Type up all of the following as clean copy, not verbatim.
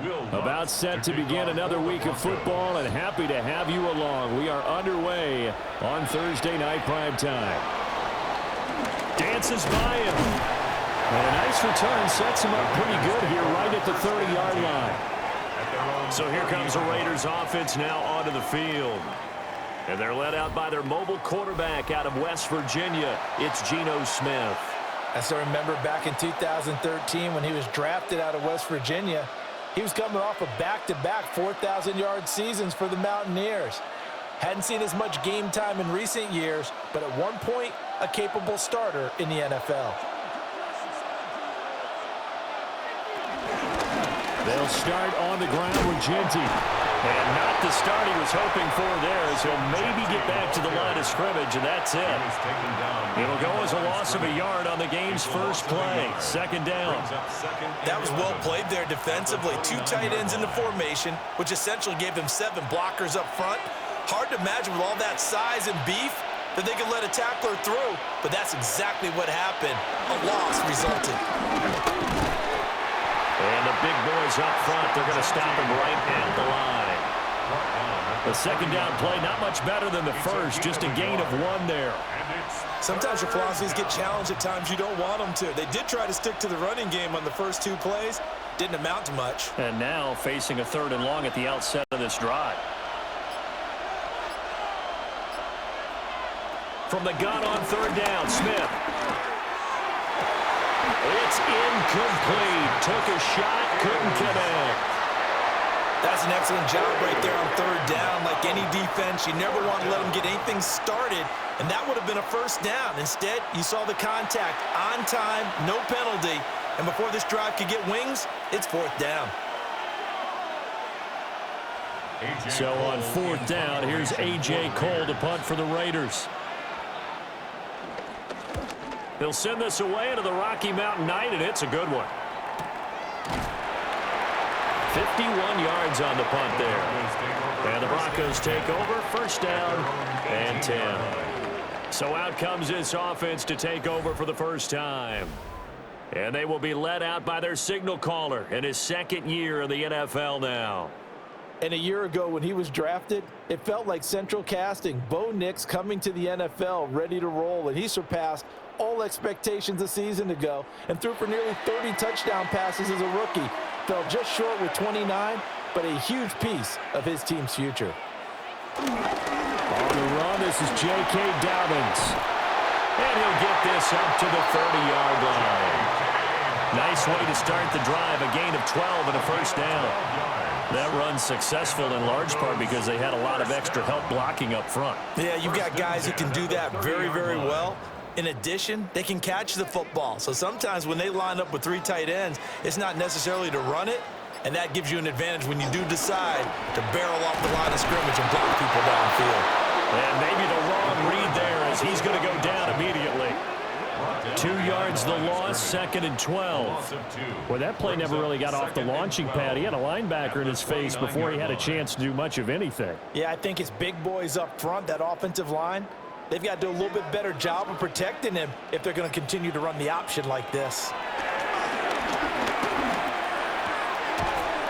About set to begin another week of football, and happy to have you along. We are underway on Thursday night primetime. Dances by him. And a nice return sets him up pretty good here right at the 30-yard line. So here comes the Raiders offense now onto the field. And they're led out by their mobile quarterback out of West Virginia. It's Geno Smith. I still remember back in 2013 when he was drafted out of West Virginia. He was coming off of back-to-back 4,000-yard seasons for the Mountaineers. Hadn't seen as much game time in recent years, but at one point, a capable starter in the NFL. They'll start on the ground with Genty. And not the start he was hoping for there, as he'll maybe get back to the line of scrimmage, and that's it. It'll go as a loss of a yard on the game's first play. Second down. That was well played there defensively. Two tight ends in the formation, which essentially gave them 7 blockers up front. Hard to imagine with all that size and beef that they could let a tackler through, but that's exactly what happened. A loss resulted. And the big boys up front, they're going to stop him right at the line. The second down play, not much better than the first, just a gain of 1 there. Sometimes your philosophies get challenged at times you don't want them to. They did try to stick to the running game on the first 2 plays. Didn't amount to much. And now facing a 3rd and long at the outset of this drive. From the gun on 3rd down, Smith. It's incomplete. Took a shot, couldn't connect. That's an excellent job right there on 3rd down. Like any defense, you never want to let them get anything started, and that would have been a first down. Instead, you saw the contact on time, no penalty, and before this drive could get wings, it's 4th down. So on 4th down, here's A.J. Cole to punt for the Raiders. They'll send this away into the Rocky Mountain night, and it's a good one. 51 yards on the punt there. And the Broncos take over, first down and 10. So out comes this offense to take over for the first time. And they will be led out by their signal caller in his 2nd year in the NFL now. And a year ago when he was drafted, it felt like central casting. Bo Nix coming to the NFL ready to roll, and he surpassed all expectations a season ago and threw for nearly 30 touchdown passes as a rookie. Fell just short with 29, but a huge piece of his team's future. On the run, this is J.K. Dobbins. And he'll get this up to the 30-yard line. Nice way to start the drive, a gain of 12 and a first down. That run's successful in large part because they had a lot of extra help blocking up front. Yeah, you've got guys who can do that very, very well. In addition, they can catch the football. So sometimes when they line up with 3 tight ends, it's not necessarily to run it, and that gives you an advantage when you do decide to barrel off the line of scrimmage and block people downfield. And maybe the wrong read there as he's going to go down immediately. 2 yards the loss, 2nd and 12. Well, that play never really got off the launching pad. He had a linebacker in his face before he had a chance to do much of anything. Yeah, I think it's big boys up front, that offensive line. They've got to do a little bit better job of protecting him if they're going to continue to run the option like this.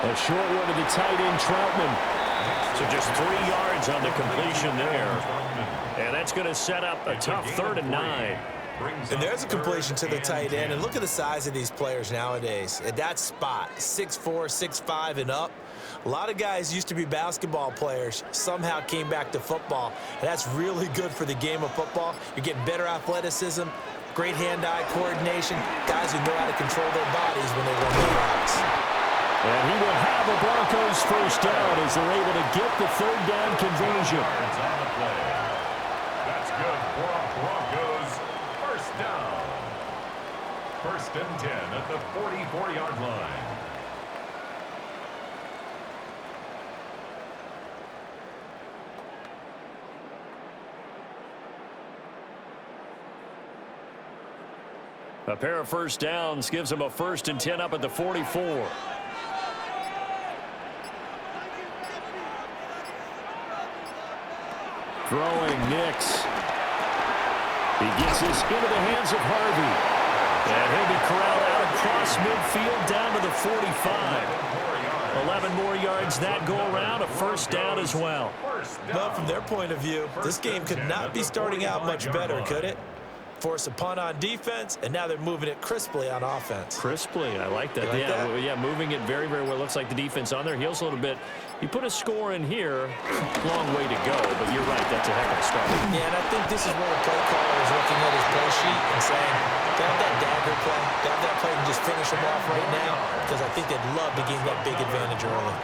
A short one to the tight end, Troutman. So just 3 yards on the completion there. And that's going to set up a tough 3rd and 9. And there's a completion to the tight end. And look at the size of these players nowadays. At that spot, 6'4", 6'5", and up. A lot of guys used to be basketball players, somehow came back to football. And that's really good for the game of football. You're getting better athleticism, great hand-eye coordination, guys who know how to control their bodies when they run the routes. And he will have a Broncos first down as they're able to get the 3rd down conversion. That's good for a Broncos first down. 1st and 10 at the 44-yard line. A pair of first downs gives him a 1st and 10 up at the 44. Throwing Nix. He gets this into the hands of Harvey. And he'll be corralled out across midfield down to the 45. 11 more yards that go around, a first down as well. Well, from their point of view, this game could not be starting out much better, could it? Force a punt on defense, and now they're moving it crisply on offense. Crisply, I like that. Yeah, moving it very, very well. Looks like the defense on their heels a little bit. You put a score in here, long way to go, but you're right, that's a heck of a start. Yeah, and I think this is where the play caller is looking at his play sheet and saying, they have that dagger play, they have that play and just finish them off right now, because I think they'd love to gain that big advantage early.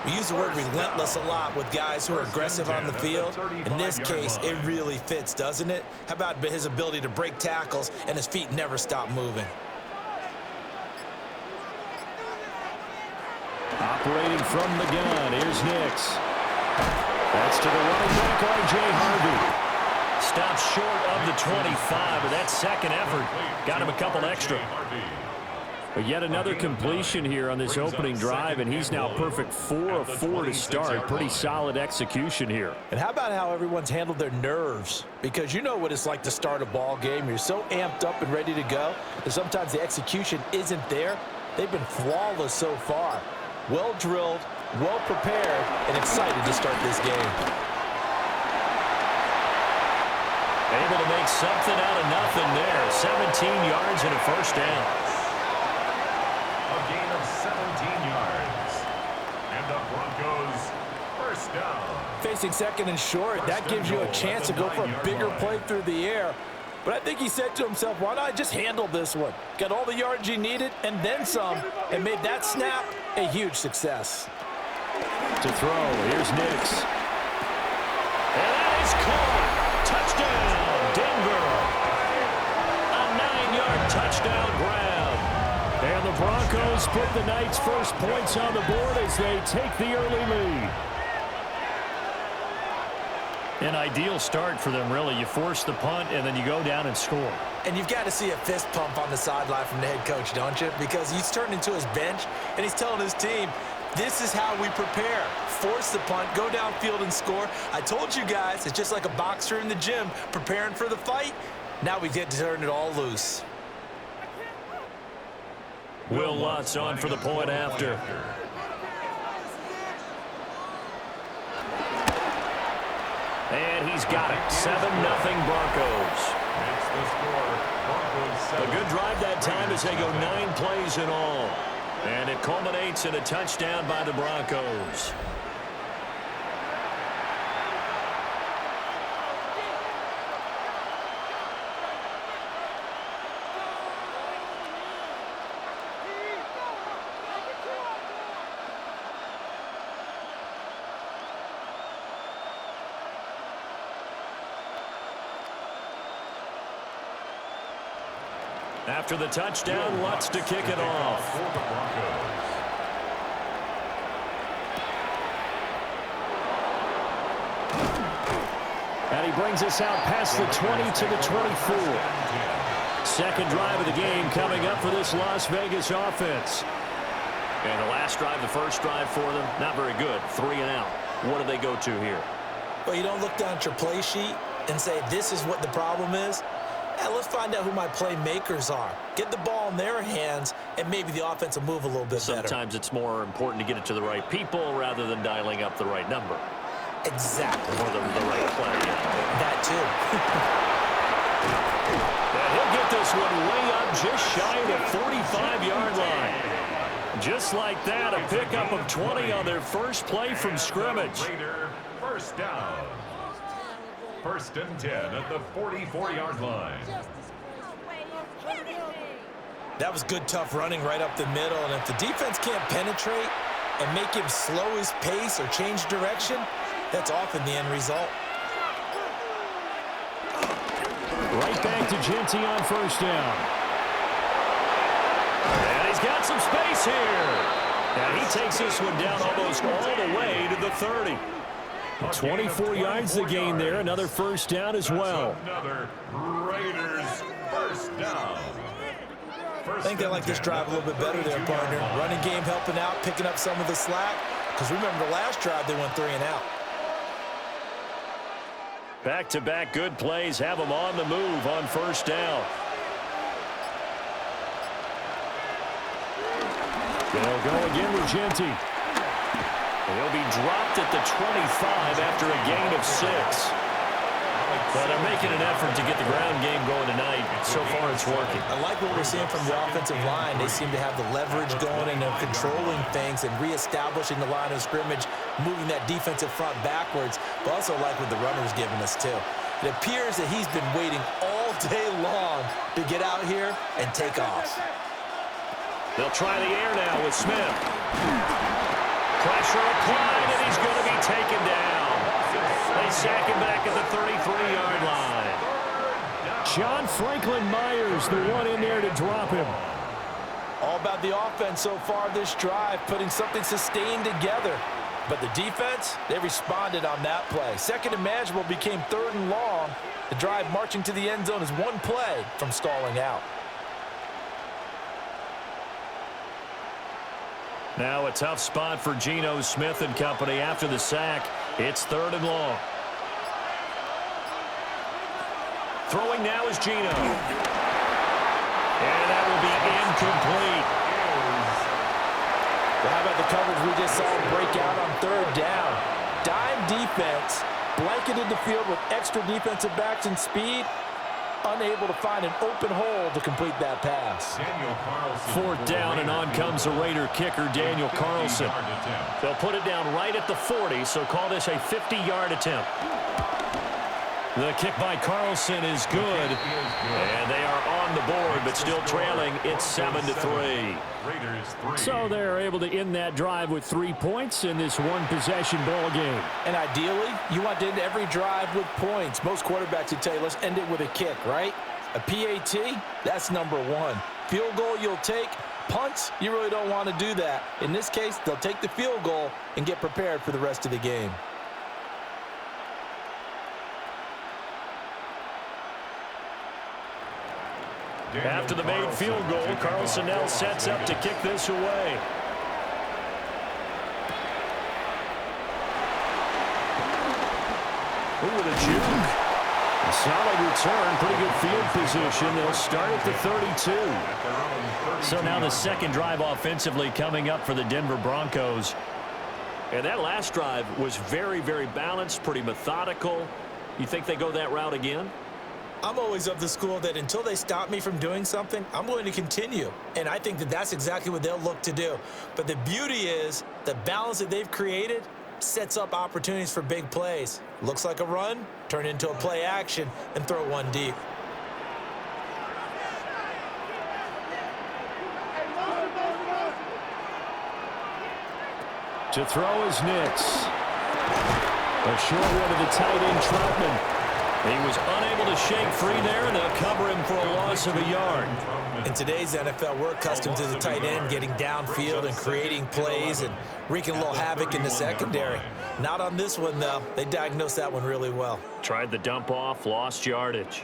We use the word relentless a lot with guys who are aggressive on the field. In this case, it really fits, doesn't it? How about his ability to break tackles and his feet never stop moving? Operating from the gun, here's Nix. That's to the running back, R.J. Harvey. Stops short of the 25, but that second effort got him a couple extra. But yet another completion here on this opening drive, and he's now perfect 4 of 4 to start. Pretty solid execution here. And how about how everyone's handled their nerves? Because you know what it's like to start a ball game. You're so amped up and ready to go, and sometimes the execution isn't there. They've been flawless so far. Well drilled, well prepared, and excited to start this game. Able to make something out of nothing there. 17 yards and a first down. A gain of 17 yards. And the Broncos first down. Facing second and short, that gives you a chance to go for a bigger play through the air. But I think he said to himself, why not just handle this one? Got all the yards he needed and then some, and made that snap a huge success. To throw, here's Nix. And that is caught. Touchdown, Denver. A 9-yard touchdown grab. And the Broncos put the Knights' first points on the board as they take the early lead. An ideal start for them, really. You force the punt, and then you go down and score. And you've got to see a fist pump on the sideline from the head coach, don't you? Because he's turned into his bench, and he's telling his team, this is how we prepare. Force the punt, go downfield and score. I told you guys, it's just like a boxer in the gym preparing for the fight. Now we get to turn it all loose. Will Lutz on for the point after. And he's got it. 7-0 Broncos. Makes the score. Broncos 7. A good drive that time as they go 9 plays in all. And it culminates in a touchdown by the Broncos. After the touchdown, Lutz to kick it off. For the Broncos. And he brings us out past the 20 to the 24. Second drive of the game coming up for this Las Vegas offense. And the last drive, the first drive for them, not very good. 3 and out. What do they go to here? Well, you don't look down at your play sheet and say, this is what the problem is. Yeah, let's find out who my playmakers are. Get the ball in their hands, and maybe the offense will move a little bit better. Sometimes it's more important to get it to the right people rather than dialing up the right number. Exactly. Or the right play. That too. And he'll get this one way up just shy of the 45-yard line. Just like that, a pickup of 20 on their first play from scrimmage. Later, first down. First and 10 at the 44-yard line. That was good, tough running right up the middle. And if the defense can't penetrate and make him slow his pace or change direction, that's often the end result. Right back to Genty on first down. And he's got some space here. And he takes this one down almost all the way to the 30. 24 yards the gain there. Another first down as well. Another Raiders first down. I think they like this drive a little bit better there, partner. Running game helping out, picking up some of the slack. Because remember, the last drive, they went 3 and out. Back-to-back good plays have them on the move on first down. They'll go again with Genty. He'll be dropped at the 25 after a gain of 6. But they're making an effort to get the ground game going tonight. So far, it's working. I like what we're seeing from the offensive line. They seem to have the leverage going, and they're controlling things and reestablishing the line of scrimmage, moving that defensive front backwards. But also like what the runner's giving us, too. It appears that he's been waiting all day long to get out here and take off. They'll try the air now with Smith. Pressure applied, and he's going to be taken down. They sack him back at the 33-yard line. John Franklin Myers, the one in there to drop him. All about the offense so far this drive, putting something sustained together. But the defense, they responded on that play. Second and manageable became third and long. The drive marching to the end zone is one play from stalling out. Now a tough spot for Geno Smith and company after the sack. It's third and long. Throwing now is Geno. And that will be incomplete. Well, how about the coverage we just saw break out on third down? Dime defense, blanketed the field with extra defensive backs and speed, unable to find an open hole to complete that pass. Fourth down, and on comes the Raider kicker, Daniel Carlson. They'll put it down right at the 40, so call this a 50-yard attempt. The kick by Carlson is good, and they are on the board, but still trailing. It's 7-3. So they're able to end that drive with 3 points in this one-possession ball game. And ideally, you want to end every drive with points. Most quarterbacks would tell you, let's end it with a kick, right? A PAT, that's number one. Field goal you'll take. Punts, you really don't want to do that. In this case, they'll take the field goal and get prepared for the rest of the game. After the made field goal, Carlson now sets up to kick this away. Ooh, with a juke. A solid return, pretty good field position. They'll start at the 32. So now the second drive offensively coming up for the Denver Broncos. And that last drive was very, very balanced, pretty methodical. You think they go that route again? I'm always of the school that until they stop me from doing something, I'm going to continue. And I think that that's exactly what they'll look to do. But the beauty is the balance that they've created sets up opportunities for big plays. Looks like a run, turn into a play action, and throw one deep. To throw is Nix. A short one to the tight end, Troutman. He was unable to shake free there, and they'll cover him for a loss of a yard. In today's NFL, we're accustomed to the tight end getting downfield and creating plays and wreaking a little havoc in the secondary. Not on this one, though. They diagnosed that one really well. Tried the dump off, lost yardage.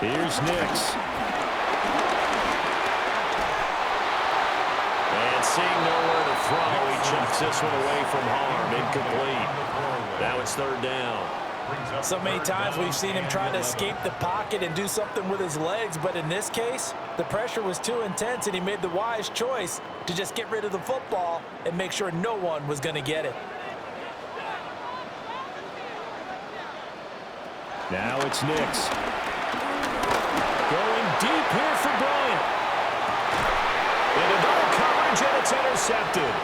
Here's Nix. And seeing nowhere to throw, he chucks this one away from harm. Incomplete. Now it's third down. So many times we've seen him try to escape the pocket and do something with his legs, but in this case, the pressure was too intense, and he made the wise choice to just get rid of the football and make sure no one was going to get it. Now it's Nix. Going deep here for Bryant. Into double coverage, and it's intercepted.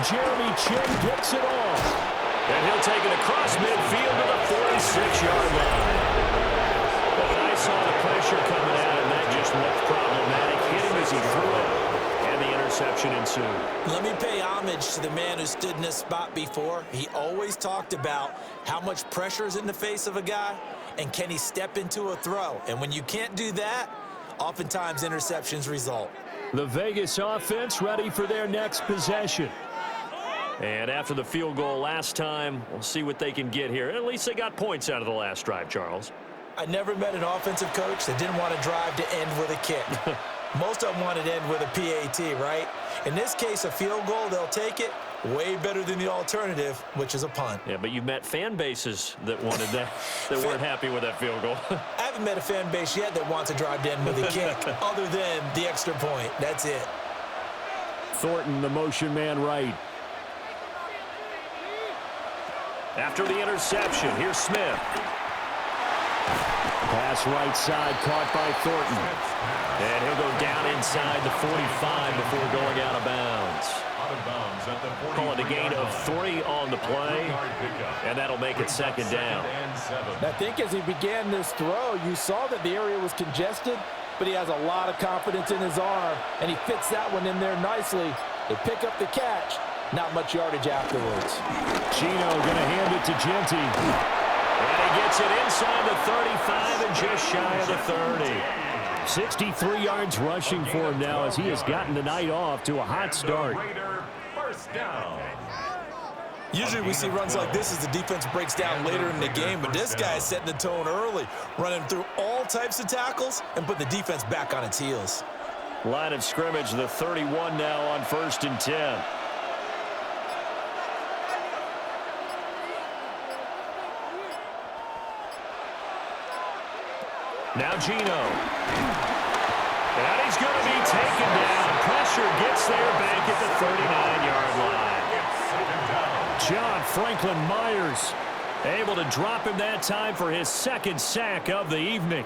Jeremy Chinn gets it off. And he'll take it across midfield to the 46-yard line. But I saw the pressure coming at him. That just looked problematic. Hit him as he threw it, and the interception ensued. Let me pay homage to the man who stood in this spot before. He always talked about how much pressure is in the face of a guy, and can he step into a throw. And when you can't do that, oftentimes interceptions result. The Vegas offense ready for their next possession. And after the field goal last time, we'll see what they can get here. At least they got points out of the last drive, Charles. I never met an offensive coach that didn't want to drive to end with a kick. Most of them want it end with a PAT, right? In this case, a field goal, they'll take it. Way better than the alternative, which is a punt. Yeah, but you've met fan bases that wanted that, that weren't happy with that field goal. I haven't met a fan base yet that wants to drive to end with a kick, other than the extra point. That's it. Thornton, the motion man right. After the interception, here's Smith. Pass right side, caught by Thornton. And he'll go down inside the 45 before going out of bounds. Call it a gain of 3 on the play, and that'll make it second down. I think as he began this throw, you saw that the area was congested, but he has a lot of confidence in his arm, and he fits that one in there nicely. They pick up the catch. Not much yardage afterwards. Gino going to hand it to Genty. And he gets it inside the 35 and just shy of the 30. 63 yards rushing for him now as he has gotten the night off to a hot start. First down. Usually we see runs like this as the defense breaks down later in the game, but this guy is setting the tone early, running through all types of tackles and put the defense back on its heels. Line of scrimmage, the 31 now on 1st and 10. Now Gino. And he's going to be taken down. Pressure gets there back at the 39-yard line. John Franklin Myers able to drop him that time for his second sack of the evening.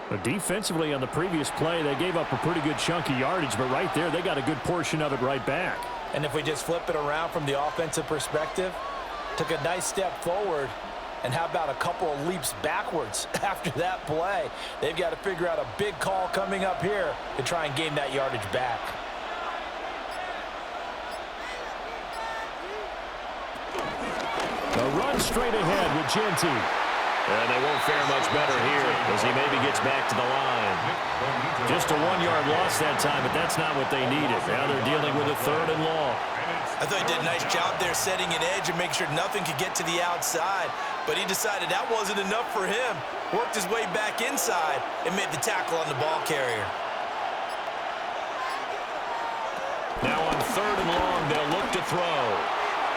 But defensively on the previous play, they gave up a pretty good chunk of yardage, but right there, they got a good portion of it right back. And if we just flip it around from the offensive perspective, took a nice step forward, and how about a couple of leaps backwards after that play? They've got to figure out a big call coming up here to try and gain that yardage back. The run straight ahead with Genty. And they won't fare much better here as he maybe gets back to the line. Just a 1-yard loss that time, but that's not what they needed. Now they're dealing with a 3rd and long. I thought he did a nice job there setting an edge and make sure nothing could get to the outside. But he decided that wasn't enough for him. Worked his way back inside and made the tackle on the ball carrier. Now on 3rd and long, they'll look to throw.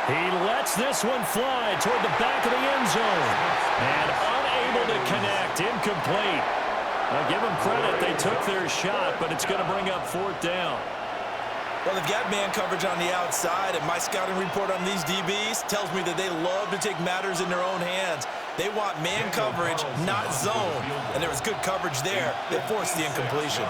He lets this one fly toward the back of the end zone. And unable to connect, incomplete. Now give them credit, they took their shot, but it's going to bring up 4th down. Well, they've got man coverage on the outside, and my scouting report on these DBs tells me that they love to take matters in their own hands. They want man coverage, not zone. And there was good coverage there that forced the incompletion.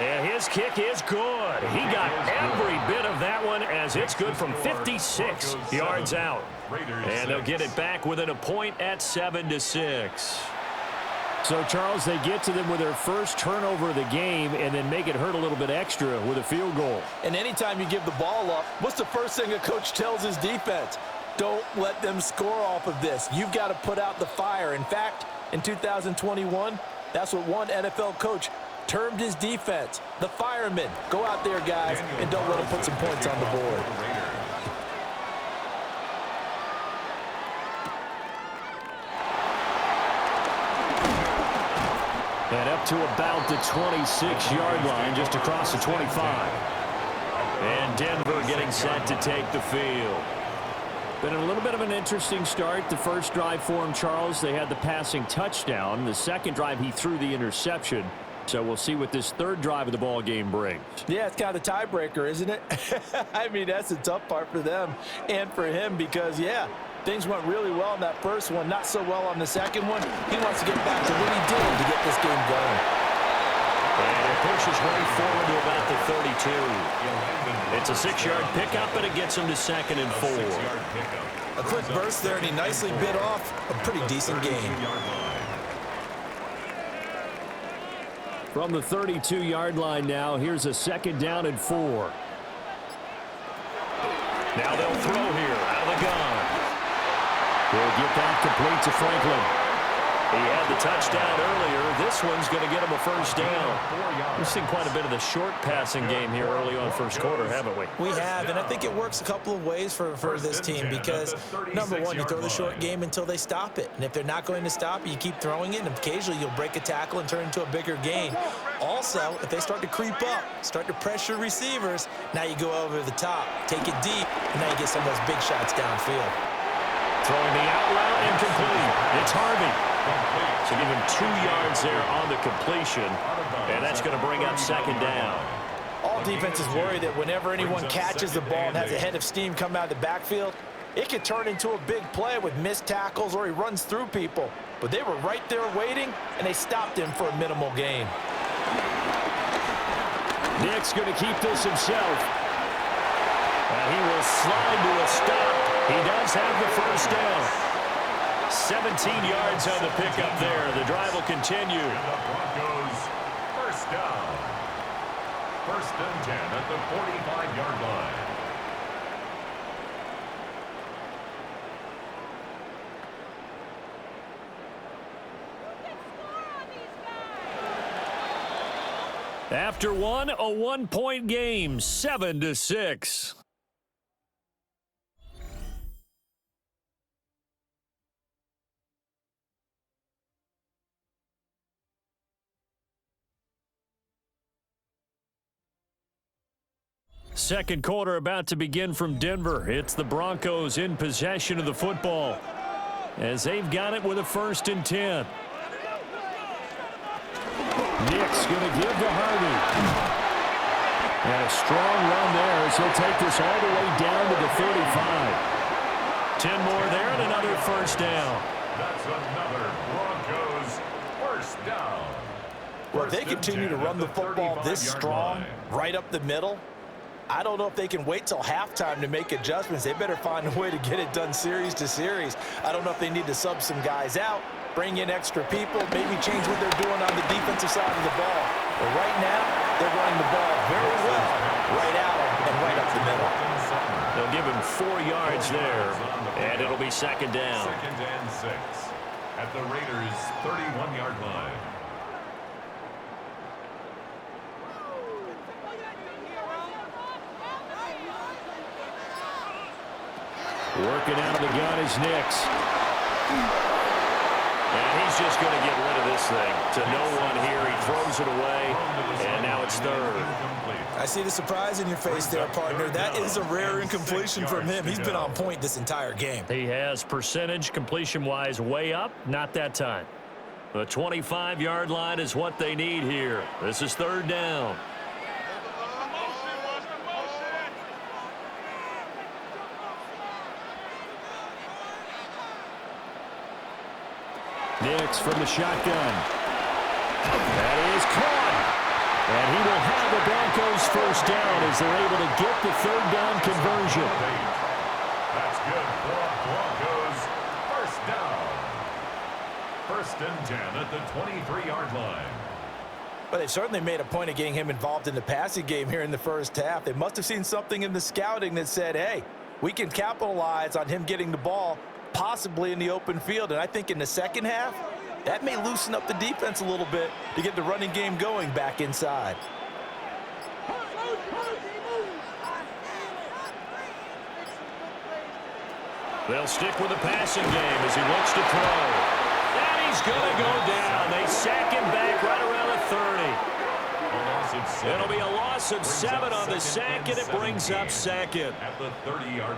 And his kick is good. He got every bit of that one as it's good from 56 yards out. And they'll get it back within a point at 7-6. So, Charles, they get to them with their first turnover of the game and then make it hurt a little bit extra with a field goal. And anytime you give the ball up, what's the first thing a coach tells his defense? Don't let them score off of this. You've got to put out the fire. In fact, in 2021, that's what one NFL coach termed his defense, the firemen. Go out there, guys, and don't let them put some points on the board. And up to about the 26-yard line, just across the 25. And Denver getting set to take the field. Been a little bit of an interesting start. The first drive for him, Charles, they had the passing touchdown. The second drive, he threw the interception. So we'll see what this third drive of the ball game brings. Yeah, it's kind of the tiebreaker, isn't it? I mean, that's the tough part for them and for him because, yeah, things went really well in that first one, not so well on the second one. He wants to get back to what he did to get this game going. And it pushes right forward to about the 32. It's a 6-yard pickup, but it gets him to 2nd and 4. A quick burst there, and he nicely bit off a pretty decent gain. From the 32-yard line now, here's a 2nd down and 4. Now they'll throw here out of the gun. He'll get that complete to Franklin. He had the touchdown earlier. This one's going to get him a first down. We've seen quite a bit of the short passing game here early on first quarter, haven't we? We have, and I think it works a couple of ways for this team because, number one, you throw the short game until they stop it. And if they're not going to stop it, you keep throwing it, and occasionally you'll break a tackle and turn into a bigger gain. Also, if they start to creep up, start to pressure receivers, now you go over the top, take it deep, and now you get some of those big shots downfield. Throwing the out route, incomplete. It's Harvey. So give him 2 yards there on the completion, and that's going to bring up second down. All defenses worry that whenever anyone catches the ball and has a head of steam come out of the backfield, it could turn into a big play with missed tackles or he runs through people. But they were right there waiting, and they stopped him for a minimal gain. Nick's going to keep this himself. And he will slide to a stop. He does have the first down. 17 yards on the pickup there. The drive will continue. And the Broncos first down. First and 10 at the 45-yard line. After one, a 1-point game, 7-6. Second quarter about to begin from Denver. It's the Broncos in possession of the football as they've got it with a 1st and 10. Nick's going to give to Harvey. And a strong run there as he'll take this all the way down to the 35. 10 more there and another first down. That's another Broncos first down. Well, if they continue to run the football this strong, right up the middle, I don't know if they can wait till halftime to make adjustments. They better find a way to get it done series to series. I don't know if they need to sub some guys out, bring in extra people, maybe change what they're doing on the defensive side of the ball. But right now, they're running the ball very well, right out and right up the middle. They'll give him 4 yards there, and it'll be second down. Second and 6 at the Raiders' 31-yard line. Working out of the gun is Nix. And he's just going to get rid of this thing to no one here. He throws it away, and now it's third. I see the surprise in your face there, partner. That is a rare incompletion from him. He's been on point this entire game. He has percentage completion-wise way up, not that time. The 25-yard line is what they need here. This is third down. Nix from the shotgun. That is caught. And he will have the Broncos first down as they're able to get the third down conversion. That's good for Broncos first down. First and 10 at the 23-yard line. But they certainly made a point of getting him involved in the passing game here in the first half. They must have seen something in the scouting that said, hey, we can capitalize on him getting the ball possibly in the open field. And I think in the second half, that may loosen up the defense a little bit to get the running game going back inside. They'll stick with the passing game as he looks to throw. And he's going to go down. They sack him back right around the 30. It'll be a loss of 7 on the sack, and it brings up second.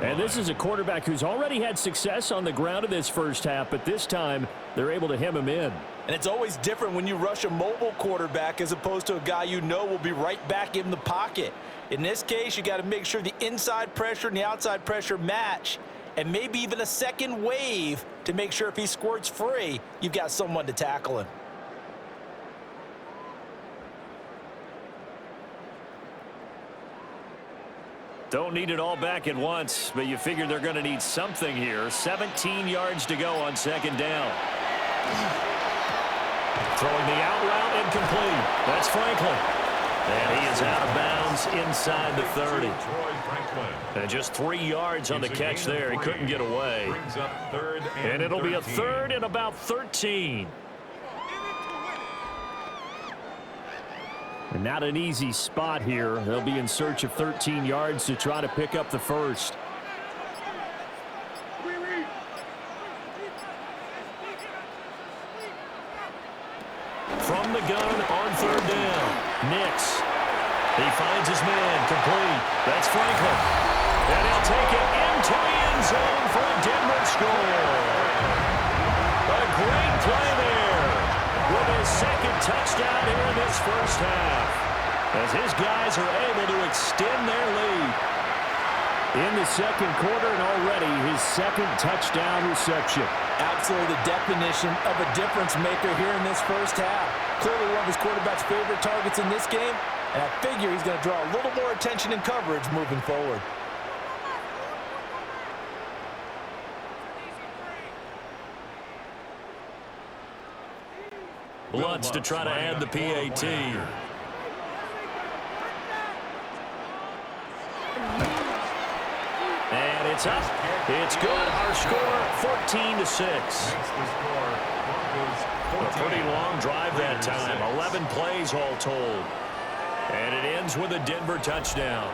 And this is a quarterback who's already had success on the ground in this first half, but this time they're able to hem him in. And it's always different when you rush a mobile quarterback as opposed to a guy you know will be right back in the pocket. In this case, you got to make sure the inside pressure and the outside pressure match, and maybe even a second wave to make sure if he squirts free, you've got someone to tackle him. Don't need it all back at once, but you figure they're going to need something here. 17 yards to go on second down. Throwing the out route incomplete. That's Franklin. And he is out of bounds inside the 30. Troy Franklin. And just 3 yards on the It's a catch gain of there. He 3. couldn't get away. Brings up third And it'll be a 13. third and about 13. And not an easy spot here. They'll be in search of 13 yards to try to pick up the first. From the gun on third down. Nix. He finds his man. Complete. That's Franklin. And he'll take it into the end zone for a Denver score. A great play there with his second touchdown here in this first half, as his guys are able to extend their lead. In the second quarter and already his second touchdown reception. Absolutely the definition of a difference maker here in this first half. Clearly one of his quarterback's favorite targets in this game, and I figure he's going to draw a little more attention and coverage moving forward. Lutz to try to add the PAT. And it's up. It's good. Our score, 14-6. That's the score. Broncos A 14. pretty long drive that time. 6. 11 plays all told. And it ends with a Denver touchdown.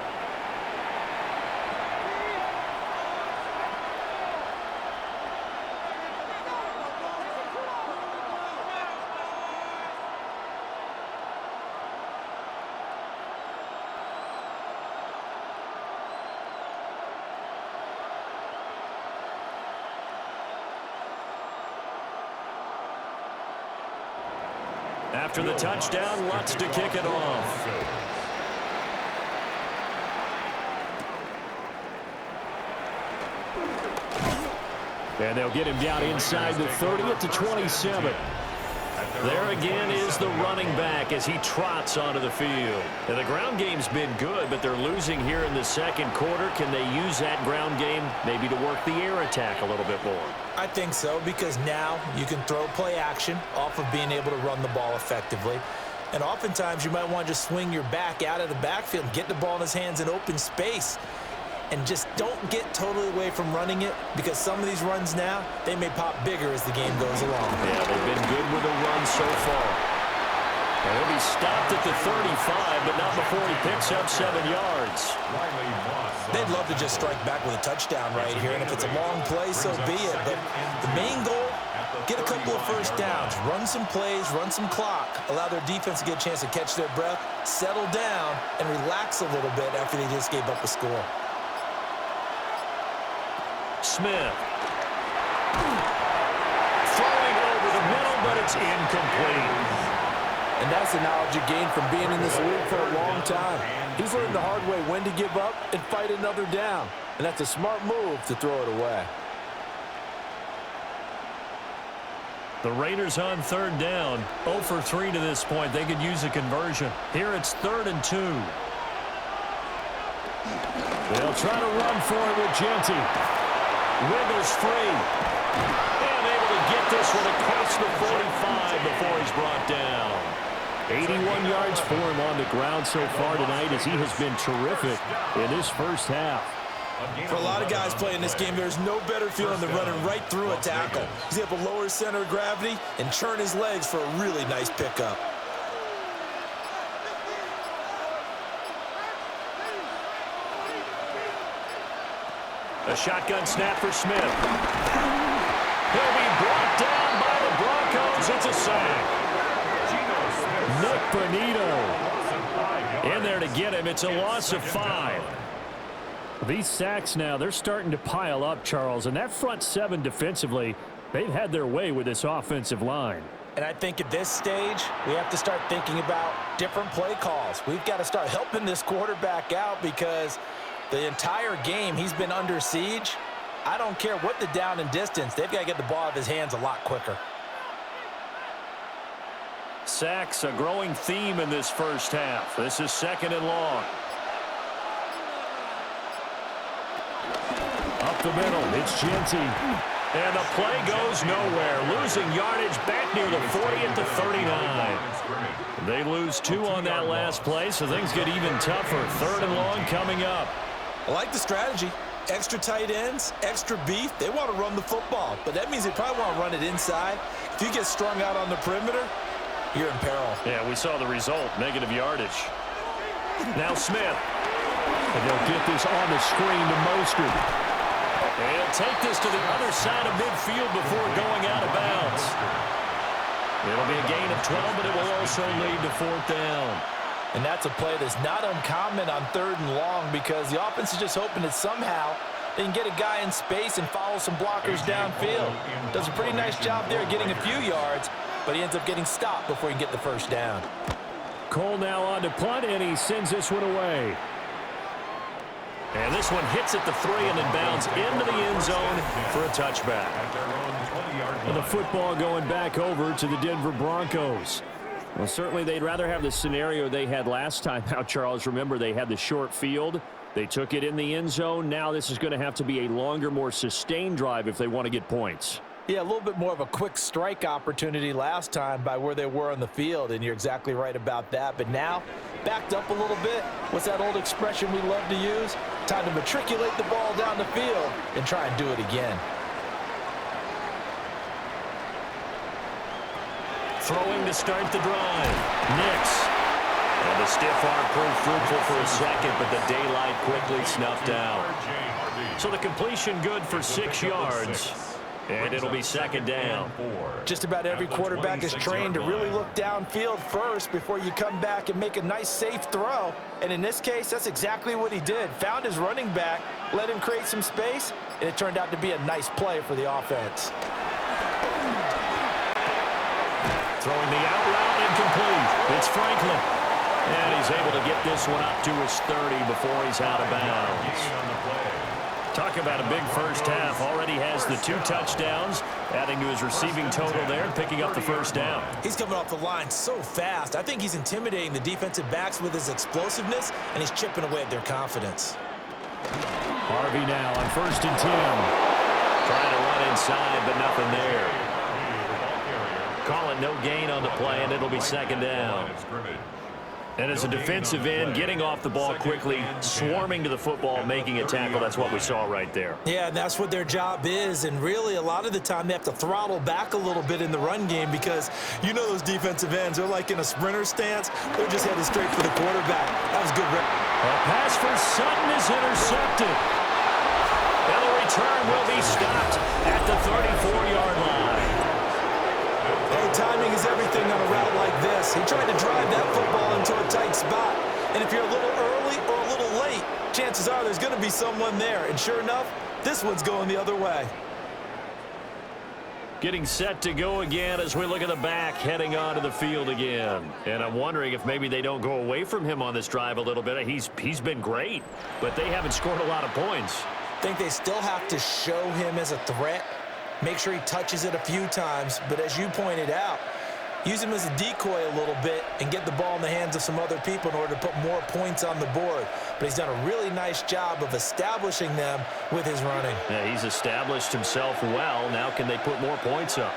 After the touchdown, Lutz to kick it off. And they'll get him down inside the 30 at the 27. There again is the running back as he trots onto the field. Now, the ground game's been good, but they're losing here in the second quarter. Can they use that ground game maybe to work the air attack a little bit more? I think so, because now you can throw play action off of being able to run the ball effectively. And oftentimes you might want to just swing your back out of the backfield, get the ball in his hands in open space, and just don't get totally away from running it, because some of these runs now, they may pop bigger as the game goes along. Yeah, they've been good with the run so far. And he'll be stopped at the 35, but not before he picks up 7 yards. Riley Moss. They'd love to just strike back with a touchdown right here, and if it's a long play, so be it. But the main goal, get a couple of first downs, run some plays, run some clock, allow their defense to get a chance to catch their breath, settle down, and relax a little bit after they just gave up a score. Smith. Throwing over the middle, but it's incomplete. And that's the knowledge you gain from being in this league for a long time. He's learned the hard way when to give up and fight another down. And that's a smart move to throw it away. The Raiders on third down. 0 for 3 to this point. They could use a conversion. Here it's 3rd and 2. They'll try to run for it with Genty. Wiggles free. And able to get this one across the 45 before he's brought down. 81 yards for him on the ground so far tonight, as he has been terrific in this first half. For a lot of guys playing this game, there's no better feeling than running right through a tackle. He's able to lower his center of gravity and churn his legs for a really nice pickup. A shotgun snap for Smith. He'll be brought down by the Broncos. It's a sack. Nick Bonito in there to get him. It's a loss of 5. These sacks now, they're starting to pile up, Charles. And that front 7 defensively, they've had their way with this offensive line. And I think at this stage, we have to start thinking about different play calls. We've got to start helping this quarterback out, because the entire game he's been under siege. I don't care what the down and distance. They've got to get the ball out of his hands a lot quicker. Sacks, a growing theme in this first half. This is 2nd and long. Up the middle, it's Genty. And the play goes nowhere. Losing yardage back near the 40 at the 39. They lose 2 on that last play, so things get even tougher. 3rd and long coming up. I like the strategy. Extra tight ends, extra beef. They want to run the football, but that means they probably want to run it inside. If you get strung out on the perimeter, you're in peril. Yeah, we saw the result, negative yardage. Now Smith. And they'll get this on the screen to Mostert. And he'll take this to the other side of midfield before going out of bounds. It'll be a gain of 12, but it will also lead to 4th down. And that's a play that's not uncommon on 3rd and long because the offense is just hoping that somehow they can get a guy in space and follow some blockers downfield. Does a pretty nice job there getting a few yards, but he ends up getting stopped before he can get the 1st down. Cole now on to punt, and he sends this one away. And this one hits at the 3 and then bounds into the end zone for a touchback. And the football going back over to the Denver Broncos. Well, certainly they'd rather have the scenario they had last time out, Charles. Remember, they had the short field. They took it in the end zone. Now this is going to have to be a longer, more sustained drive if they want to get points. Yeah, a little bit more of a quick strike opportunity last time by where they were on the field, and you're exactly right about that. But now, backed up a little bit. What's that old expression we love to use? Time to matriculate the ball down the field and try and do it again. Throwing to start the drive. Nix. And the stiff arm proved fruitful for a second, but the daylight quickly snuffed out. So the completion good for 6 yards. And it'll be 2nd down. Just about every quarterback is trained to really look downfield first before you come back and make a nice, safe throw. And in this case, that's exactly what he did. Found his running back, let him create some space, and it turned out to be a nice play for the offense. Throwing the out route incomplete. It's Franklin. And he's able to get this one up to his 30 before he's out of bounds. Talk about a big first half. Already has the 2 touchdowns, adding to his receiving total there, picking up the 1st down. He's coming off the line so fast. I think he's intimidating the defensive backs with his explosiveness, and he's chipping away at their confidence. Harvey now on 1st and 10. Trying to run inside, but nothing there. Calling no gain on the play, and it'll be 2nd down. And as a defensive end, getting off the ball quickly, swarming to the football, making a tackle, that's what we saw right there. Yeah, and that's what their job is. And really, a lot of the time, they have to throttle back a little bit in the run game because you know those defensive ends, they're like in a sprinter stance. They're just headed straight for the quarterback. That was good. A pass for Sutton is intercepted. And the return will be stopped at the 34-yard line. Hey, timing is everything on a route like this. He tried to drive that football into a tight spot. And if you're a little early or a little late, chances are there's going to be someone there. And sure enough, this one's going the other way. Getting set to go again as we look at the back, heading onto the field again. And I'm wondering if maybe they don't go away from him on this drive a little bit. He's been great, but they haven't scored a lot of points. I think they still have to show him as a threat. Make sure he touches it a few times, but as you pointed out, use him as a decoy a little bit and get the ball in the hands of some other people in order to put more points on the board. But he's done a really nice job of establishing them with his running. Yeah, he's established himself well. Now can they put more points up?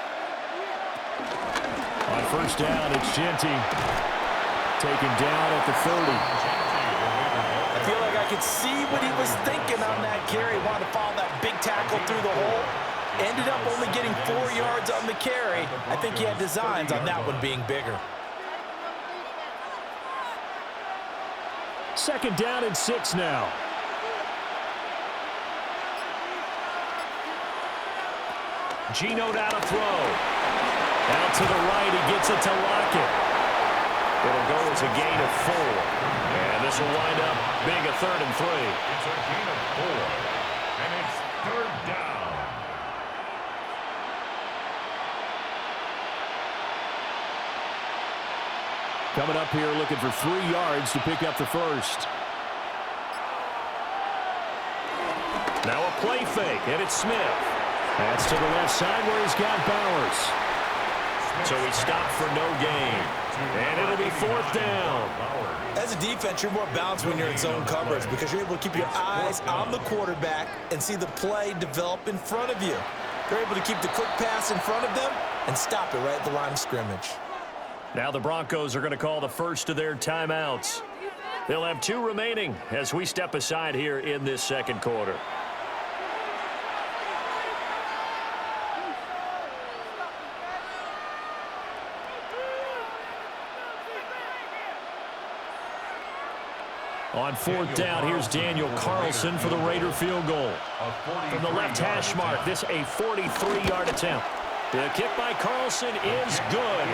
On 1st down, it's Genty. Taken down at the 30. I feel like I could see what he was thinking on that carry. Wanted to follow that big tackle through the hole. Ended up only getting 4 yards on the carry. I think he had designs on that one being bigger. 2nd down and 6 now. Geno now to throw. Out to the right, he gets it to Lockett. It'll go as a gain of 4. And this will wind up being a 3rd and 3. It's a gain of 4. And it's 3rd down. Coming up here looking for 3 yards to pick up the 1st. Now a play fake, and it's Smith. That's to the left side where he's got Bowers. So he stopped for no gain. And it'll be 4th down. As a defense, you're more balanced when you're in zone coverage because you're able to keep your eyes on the quarterback and see the play develop in front of you. They're able to keep the quick pass in front of them and stop it right at the line of scrimmage. Now the Broncos are going to call the first of their timeouts. They'll have 2 remaining as we step aside here in this second quarter. On 4th down, here's Daniel Carlson for the Raider field goal. From the left hash mark, this a 43-yard attempt. The kick by Carlson is good.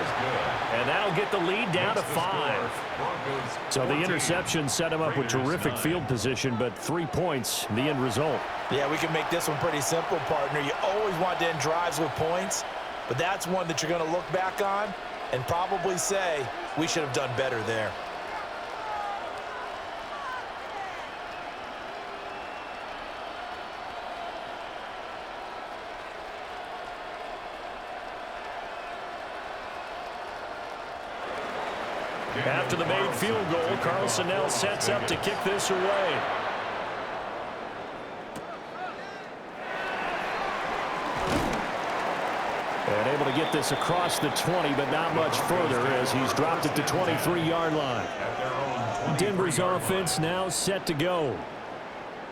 And that'll get the lead down to 5. So the interception set him up with terrific field position, but 3 points, the end result. Yeah, we can make this one pretty simple, partner. You always want to end drives with points, but that's one that you're going to look back on and probably say, we should have done better there. After the made field goal, Carlson now sets up to kick this away. And able to get this across the 20, but not much further as he's dropped it to 23-yard line. Denver's offense now set to go.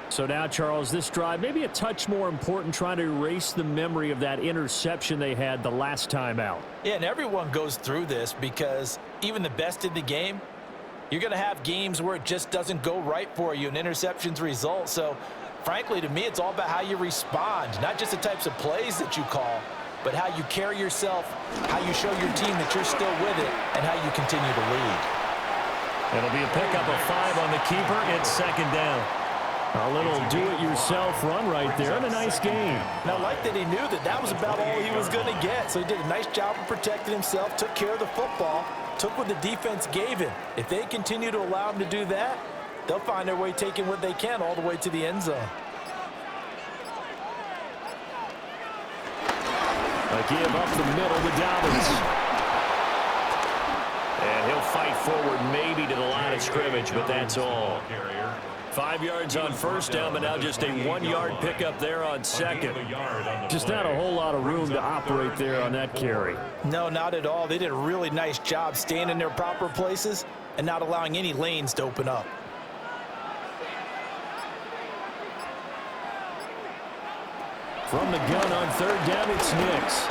So now, Charles, this drive maybe a touch more important, trying to erase the memory of that interception they had the last time out. Yeah, and everyone goes through this because even the best in the game, you're going to have games where it just doesn't go right for you and interceptions result. So, frankly, to me, it's all about how you respond, not just the types of plays that you call, but how you carry yourself, how you show your team that you're still with it, and how you continue to lead. It'll be a pickup of 5 on the keeper. It's 2nd down. A little do-it-yourself run right there, and a nice game. And I like that he knew that that was about all he was going to get. So he did a nice job of protecting himself, took care of the football, took what the defense gave him. If they continue to allow him to do that, they'll find their way taking what they can all the way to the end zone. A give up the middle to Dobbins. And he'll fight forward maybe to the line of scrimmage, but that's all. 5 yards on 1st down, but now just a 1-yard pickup there on 2nd. Just not a whole lot of room to operate there on that carry. No, not at all. They did a really nice job staying in their proper places and not allowing any lanes to open up. From the gun on 3rd down, it's Nix.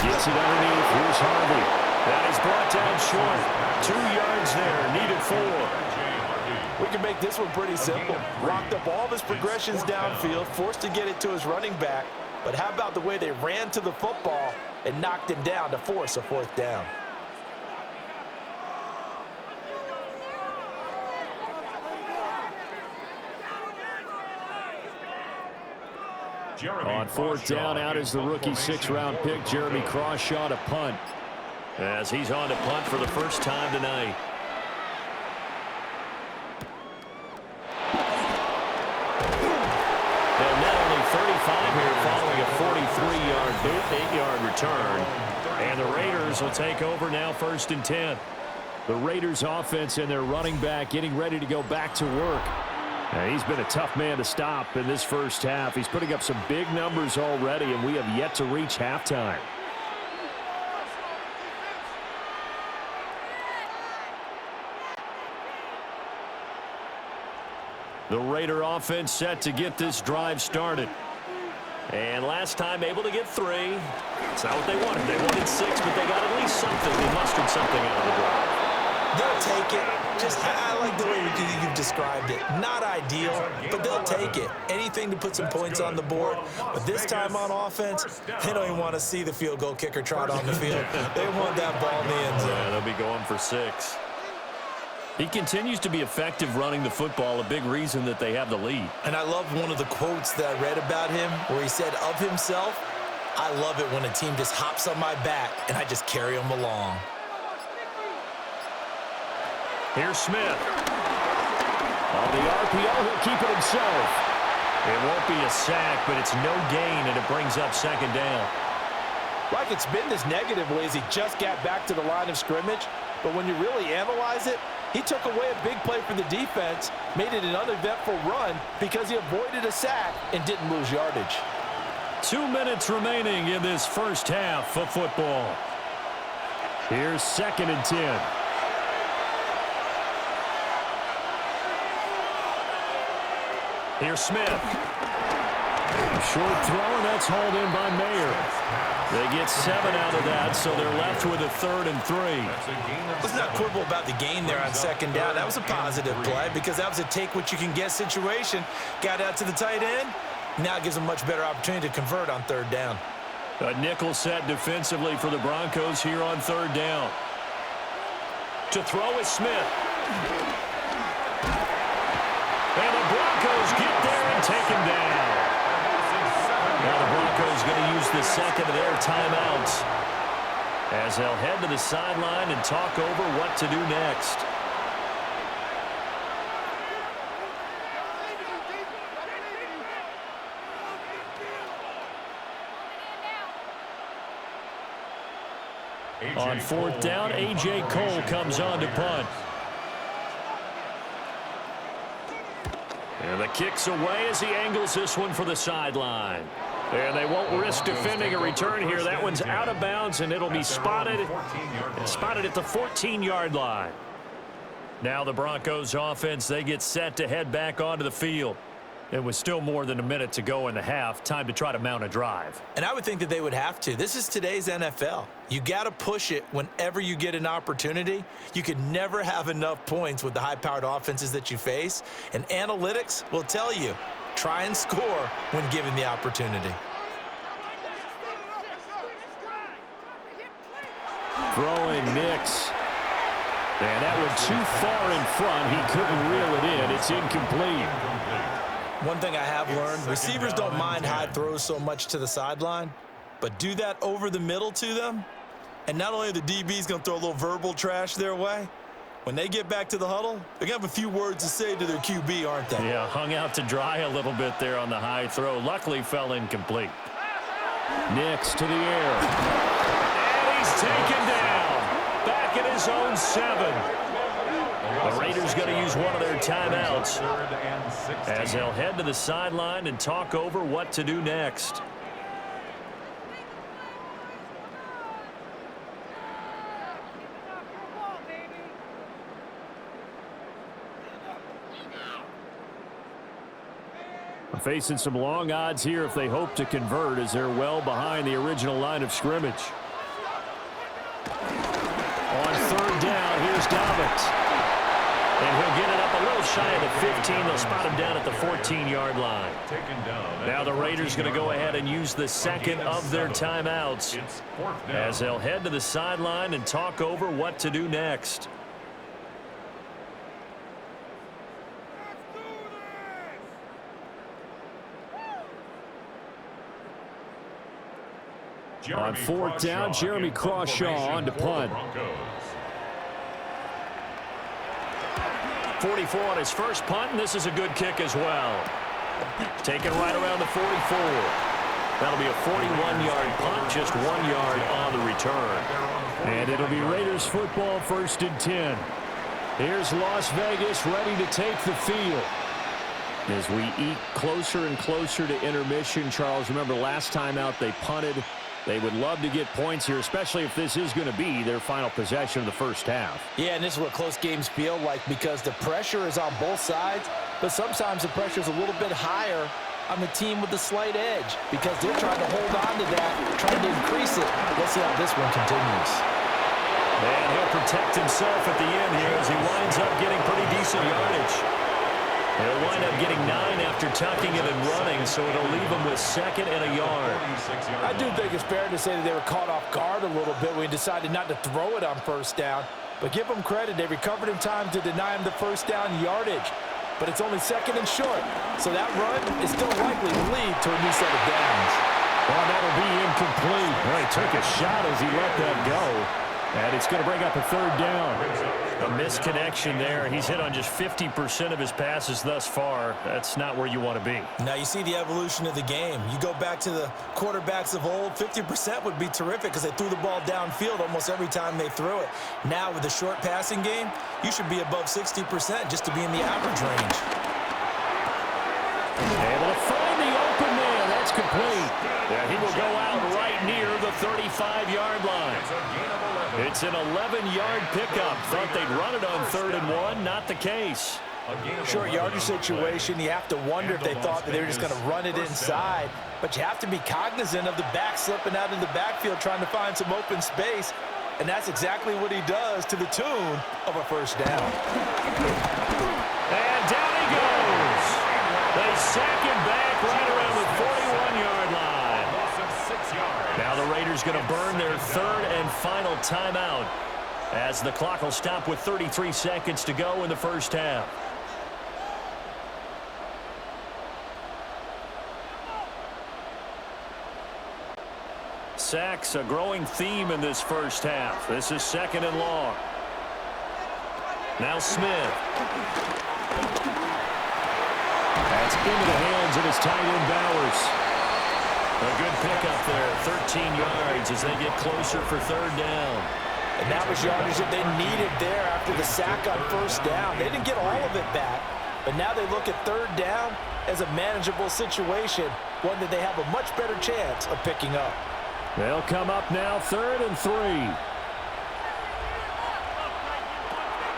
Gets it underneath. Here's Harvey. That is brought down short. 2 yards there. Needed 4. We can make this one pretty simple. Locked up all of his progressions downfield, forced to get it to his running back. But how about the way they ran to the football and knocked him down to force a 4th down? On 4th down, out is the rookie 6th-round pick, Jeremy Crawshaw, to punt. As he's on to punt for the first time tonight. They'll net only 35 here following a 43-yard boot, 8-yard return. And the Raiders will take over now 1st and 10. The Raiders offense and their running back getting ready to go back to work. He's been a tough man to stop in this first half. He's putting up some big numbers already, and we have yet to reach halftime. The Raider offense set to get this drive started. And last time able to get 3. It's not what they wanted. They wanted 6, but they got at least something. They mustered something out of the drive. They'll take it. I like the way you've described it. Not ideal, but they'll take it. Anything to put some points on the board. But this time on offense, they don't even want to see the field goal kicker trot on the field. They want that ball in the end zone. Yeah, they'll be going for 6. He continues to be effective running the football, a big reason that they have the lead. And I love one of the quotes that I read about him where he said of himself, I love it when a team just hops on my back and I just carry them along. Here's Smith. On the RPO, he'll keep it himself. It won't be a sack, but it's no gain, and it brings up 2nd down. Like it's been this negatively as he just got back to the line of scrimmage, but when you really analyze it, he took away a big play for the defense, made it an uneventful run because he avoided a sack and didn't lose yardage. 2 minutes remaining in this first half of football. Here's 2nd and 10. Here's Smith. Short throw, and that's hauled in by Mayer. They get 7 out of that, so they're left with a 3rd and 3. Let's not quibble about the gain there on 2nd down. That was a positive play because that was a take-what-you-can-get situation. Got out to the tight end. Now it gives them a much better opportunity to convert on 3rd down. A nickel set defensively for the Broncos here on 3rd down. To throw is Smith. And the Broncos get there and take him down. Now the Broncos going to use the 2nd of their timeouts as they'll head to the sideline and talk over what to do next. On 4th down, A.J. Cole comes on to punt. And the kick's away as he angles this one for the sideline. And they won't risk defending a return here. That one's out of bounds, and it'll be spotted at the 14-yard line. Now the Broncos offense, they get set to head back onto the field. It was still more than a minute to go in the half. Time to try to mount a drive. And I would think that they would have to. This is today's NFL. You got to push it whenever you get an opportunity. You can never have enough points with the high-powered offenses that you face. And analytics will tell you, try and score when given the opportunity. Throwing Nix. And that one too far in front. He couldn't reel it in. It's incomplete. One thing I have learned, receivers don't mind high throws so much to the sideline, but do that over the middle to them, and not only are the DBs going to throw a little verbal trash their way, when they get back to the huddle, they're going to have a few words to say to their QB, aren't they? Yeah, hung out to dry a little bit there on the high throw. Luckily fell incomplete. Nix to the air. And he's taken down. Back at his own 7. The Raiders going to use one of their timeouts as they'll head to the sideline and talk over what to do next. Facing some long odds here if they hope to convert, as they're well behind the original line of scrimmage. On 3rd down, here's Dobbins. And he'll get it up a little shy of the 15. They'll spot him down at the 14-yard line. Now the Raiders going to go ahead and use the 2nd of their timeouts as they'll head to the sideline and talk over what to do next. On 4th down, Jeremy Crawshaw on to punt. 44 on his first punt, and this is a good kick as well. Taken right around the 44. That'll be a 41-yard punt, just 1 yard on the return. And it'll be Raiders football, 1st and 10. Here's Las Vegas ready to take the field. As we eke closer and closer to intermission, Charles, remember last time out they punted. They would love to get points here, especially if this is going to be their final possession of the first half. Yeah, and this is what close games feel like because the pressure is on both sides, but sometimes the pressure is a little bit higher on the team with the slight edge because they're trying to hold on to that, trying to increase it. Let's see how this one continues. And he'll protect himself at the end here as he winds up getting pretty decent yardage. He'll wind up getting 9 after tucking it and running, so it'll leave him with 2nd and a yard. I do think it's fair to say that they were caught off guard a little bit when he decided not to throw it on 1st down. But give them credit. They recovered in time to deny him the 1st down yardage. But it's only 2nd and short, so that run is still likely to lead to a new set of downs. Well, that'll be incomplete. Well, he took a shot as he let that go. And it's going to bring up a 3rd down. A misconnection there. He's hit on just 50% of his passes thus far. That's not where you want to be. Now you see the evolution of the game. You go back to the quarterbacks of old, 50% would be terrific because they threw the ball downfield almost every time they threw it. Now with the short passing game, you should be above 60% just to be in the average range. Able to find the open man. That's It's complete. Yeah, he will go out right near the 35-yard line. It's an 11-yard pickup. Thought they'd run it on 3rd and 1. Not the case. Short yardage situation, you have to wonder if they thought that they were just going to run it inside. But you have to be cognizant of the back slipping out in the backfield trying to find some open space. And that's exactly what he does to the tune of a first down. And down he goes. They sack him back right around the 41-yard line. Now the Raiders going to burn their 3rd and final timeout as the clock will stop with 33 seconds to go in the first half. Sacks, a growing theme in this first half. This is 2nd and long. Now Smith. That's into the hands of his tight end Bowers. A good pickup there, 13 yards as they get closer for 3rd down. And that was yardage that they needed there after the sack on first down. They didn't get all of it back, but now they look at 3rd down as a manageable situation, one that they have a much better chance of picking up. They'll come up now 3rd and 3.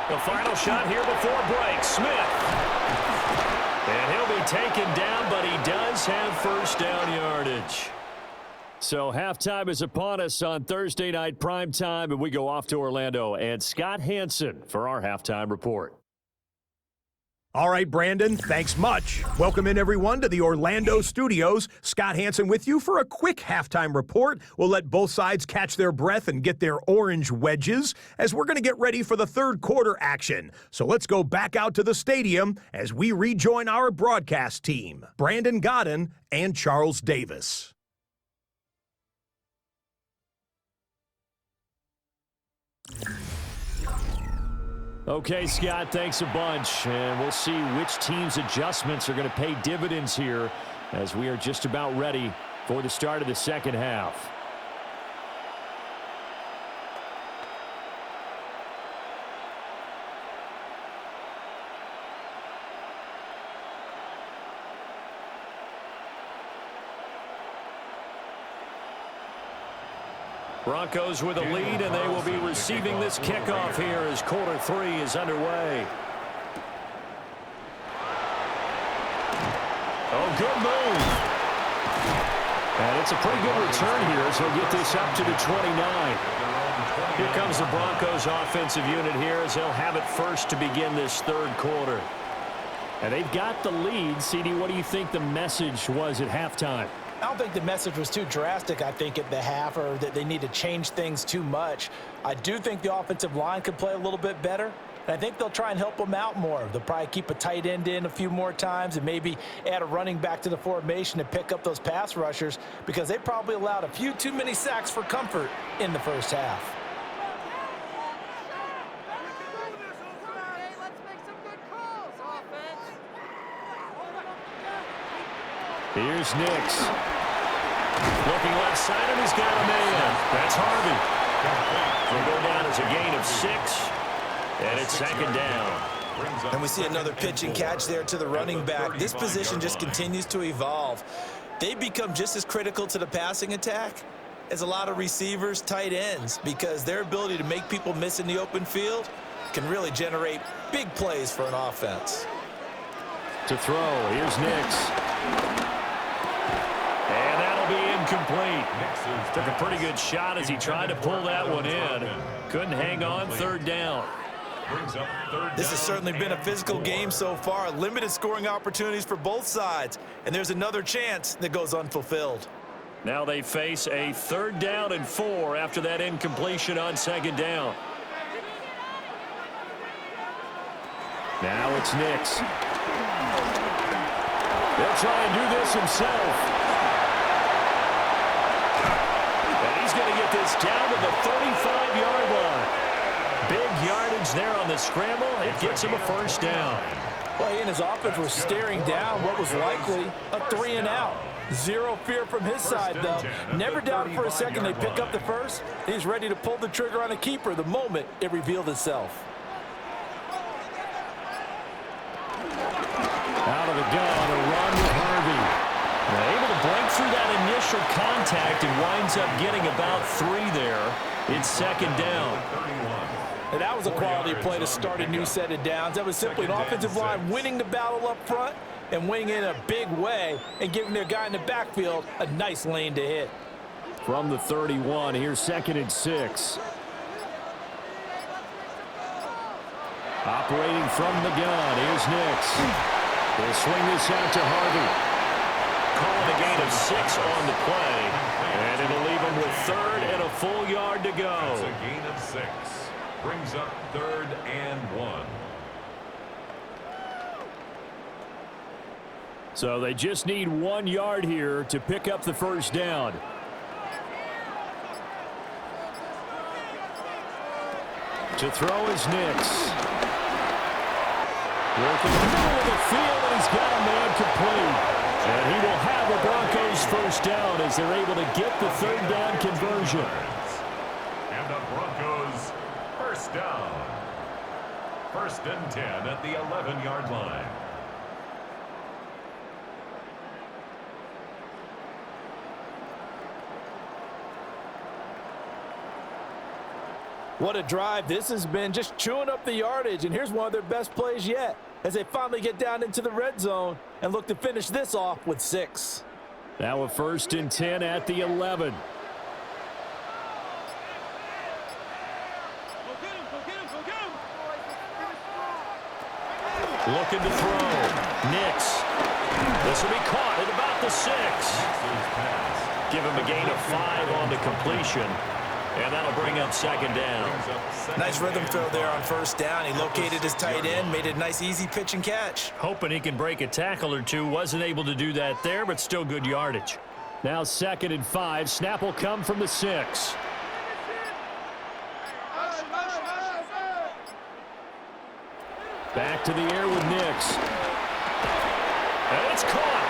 The final shot here before break. Smith. And he'll be taken down, but he does have first down yardage. So halftime is upon us on Thursday night primetime, and we go off to Orlando. And Scott Hansen for our halftime report. All right, Brandon, thanks much. Welcome in, everyone, to the Orlando studios. Scott Hansen with you for a quick halftime report. We'll let both sides catch their breath and get their orange wedges as we're going to get ready for the 3rd quarter action. So let's go back out to the stadium as we rejoin our broadcast team, Brandon Godden and Charles Davis. Okay, Scott, thanks a bunch. And we'll see which team's adjustments are going to pay dividends here as we are just about ready for the start of the second half. Broncos with a lead, and they will be receiving this kickoff here as quarter 3 is underway. Oh, good move. And it's a pretty good return here as he'll get this up to the 29. Here comes the Broncos offensive unit here as they'll have it first to begin this 3rd quarter. And they've got the lead. CD, what do you think the message was at halftime? I don't think the message was too drastic, I think, at the half, or that they need to change things too much. I do think the offensive line could play a little bit better, and I think they'll try and help them out more. They'll probably keep a tight end in a few more times and maybe add a running back to the formation to pick up those pass rushers because they probably allowed a few too many sacks for comfort in the first half. Here's Nix. Looking left side, and he's got a man. That's Harvey. He'll go down as a gain of 6, and it's 2nd down. And we see another pitch and catch there to the running back. This position just continues to evolve. They become just as critical to the passing attack as a lot of receivers, tight ends, because their ability to make people miss in the open field can really generate big plays for an offense. To throw, here's Nix. And that'll be incomplete. Took a pretty good shot as he tried to pull that one in. Couldn't hang on, 3rd down. This has certainly been a physical game so far. Limited scoring opportunities for both sides. And there's another chance that goes unfulfilled. Now they face a 3rd down and 4 after that incompletion on 2nd down. Now it's Nix. They'll try and do this himself. And he's going to get this down to the 35-yard line. Big yardage there on the scramble. It gets him a first down. Well, he and his offense were staring down what was likely a 3-and-out. Zero fear from his side, though. Never doubted for a second they pick up the first. He's ready to pull the trigger on a keeper the moment it revealed itself. Out of the gun, a run with Harvey. Now able to break through initial contact and winds up getting about 3 there. It's second down. And that was a quality play to start a new set of downs. That was simply an offensive line winning the battle up front and winning in a big way and giving their guy in the backfield a nice lane to hit. From the 31, here's 2nd and 6. Operating from the gun, here's Nix. They'll swing this out to Harvey. Calling a gain of 6 on the play. And it'll leave him with 3rd and a full yard to go. That's a gain of 6. Brings up 3rd and 1. So they just need 1 yard here to pick up the first down. To throw is Nix. Working in the middle of the field, and he's got a man complete. And he will have the Broncos first down as they're able to get the 3rd down conversion. And the Broncos first down. 1st and 10 at the 11-yard line. What a drive this has been, just chewing up the yardage. And here's one of their best plays yet as they finally get down into the red zone and look to finish this off with 6. Now a 1st and 10 at the 11. Looking to throw. Nix. This will be caught at about the 6. Give him a gain of 5 on the completion. And that'll bring up 2nd down. Nice rhythm throw there on 1st down. He located his tight end, made it a nice easy pitch and catch. Hoping he can break a tackle or two. Wasn't able to do that there, but still good yardage. Now 2nd and 5. Snap will come from the 6. Back to the air with Nix. And it's caught.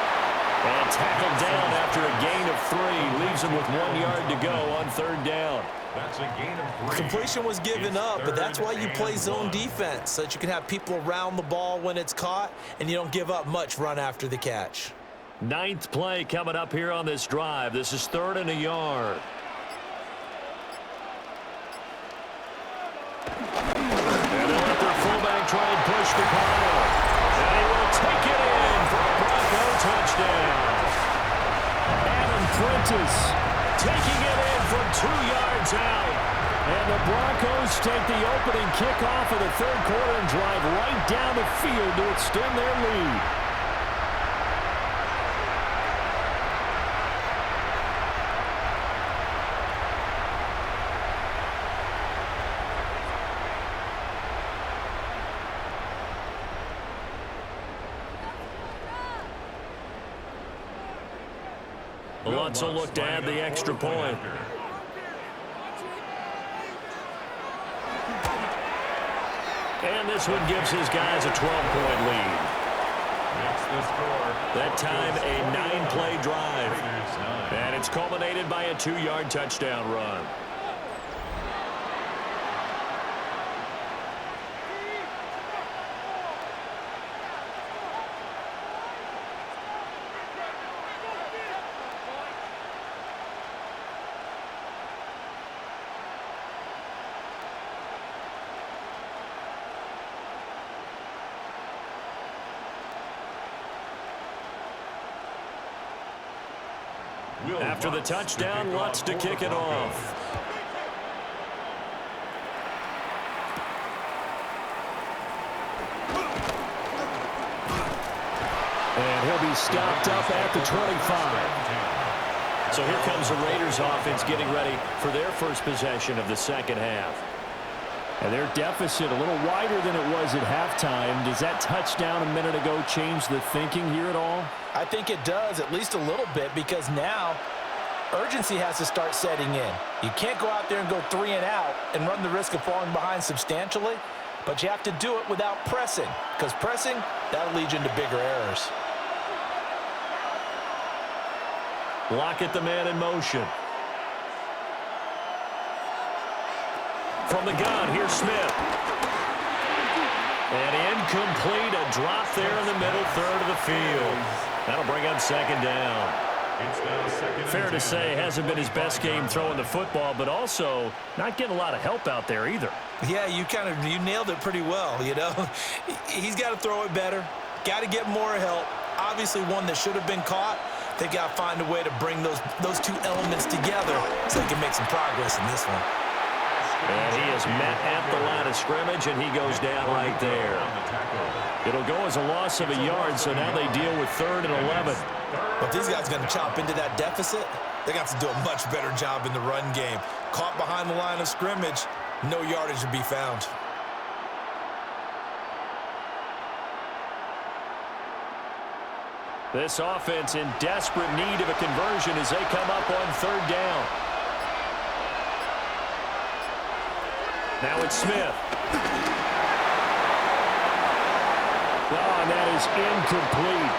And tackled down after a gain of 3. Leaves him with 1 yard to go on 3rd down. That's a gain of 3. Completion was given up, but that's why you play zone defense, so that you can have people around the ball when it's caught, and you don't give up much run after the catch. 9th play coming up here on this drive. This is 3rd and a yard. And they'll let their fullback try and push the pile. And he will take it in for a Bronco touchdown. Adam Prentice Taking it in from 2 yards out. And the Broncos take the opening kickoff of the 3rd quarter and drive right down the field to extend their lead. Lutz will look to add the extra point. And this one gives his guys a 12-point lead. That time, a 9-play drive. And it's culminated by a 2-yard touchdown run. After the touchdown, Lutz to kick it off. And he'll be stopped up at the 25. So here comes the Raiders offense getting ready for their first possession of the 2nd half. And their deficit a little wider than it was at halftime. Does that touchdown a minute ago change the thinking here at all? I think it does, at least a little bit, because now urgency has to start setting in. You can't go out there and go 3 and out and run the risk of falling behind substantially, but you have to do it without pressing, because pressing, that'll lead you into bigger errors. Lockett, the man in motion. From the gun, here's Smith. And incomplete, a drop there in the middle 3rd of the field. That'll bring up 2nd down. It's now second and Fair to 10. say, hasn't been his best game throwing the football, but also not getting a lot of help out there either. Yeah, you nailed it pretty well, you know. He's got to throw it better. Got to get more help. Obviously one that should have been caught. They got to find a way to bring those two elements together so they can make some progress in this one. And he is met at the line of scrimmage, and he goes down right there. It'll go as a loss of a yard, so now they deal with 3rd and 11. But if these guys are going to chop into that deficit, they're going to have to do a much better job in the run game. Caught behind the line of scrimmage, no yardage to be found. This offense in desperate need of a conversion as they come up on 3rd down. Now it's Smith. Oh, and that is incomplete.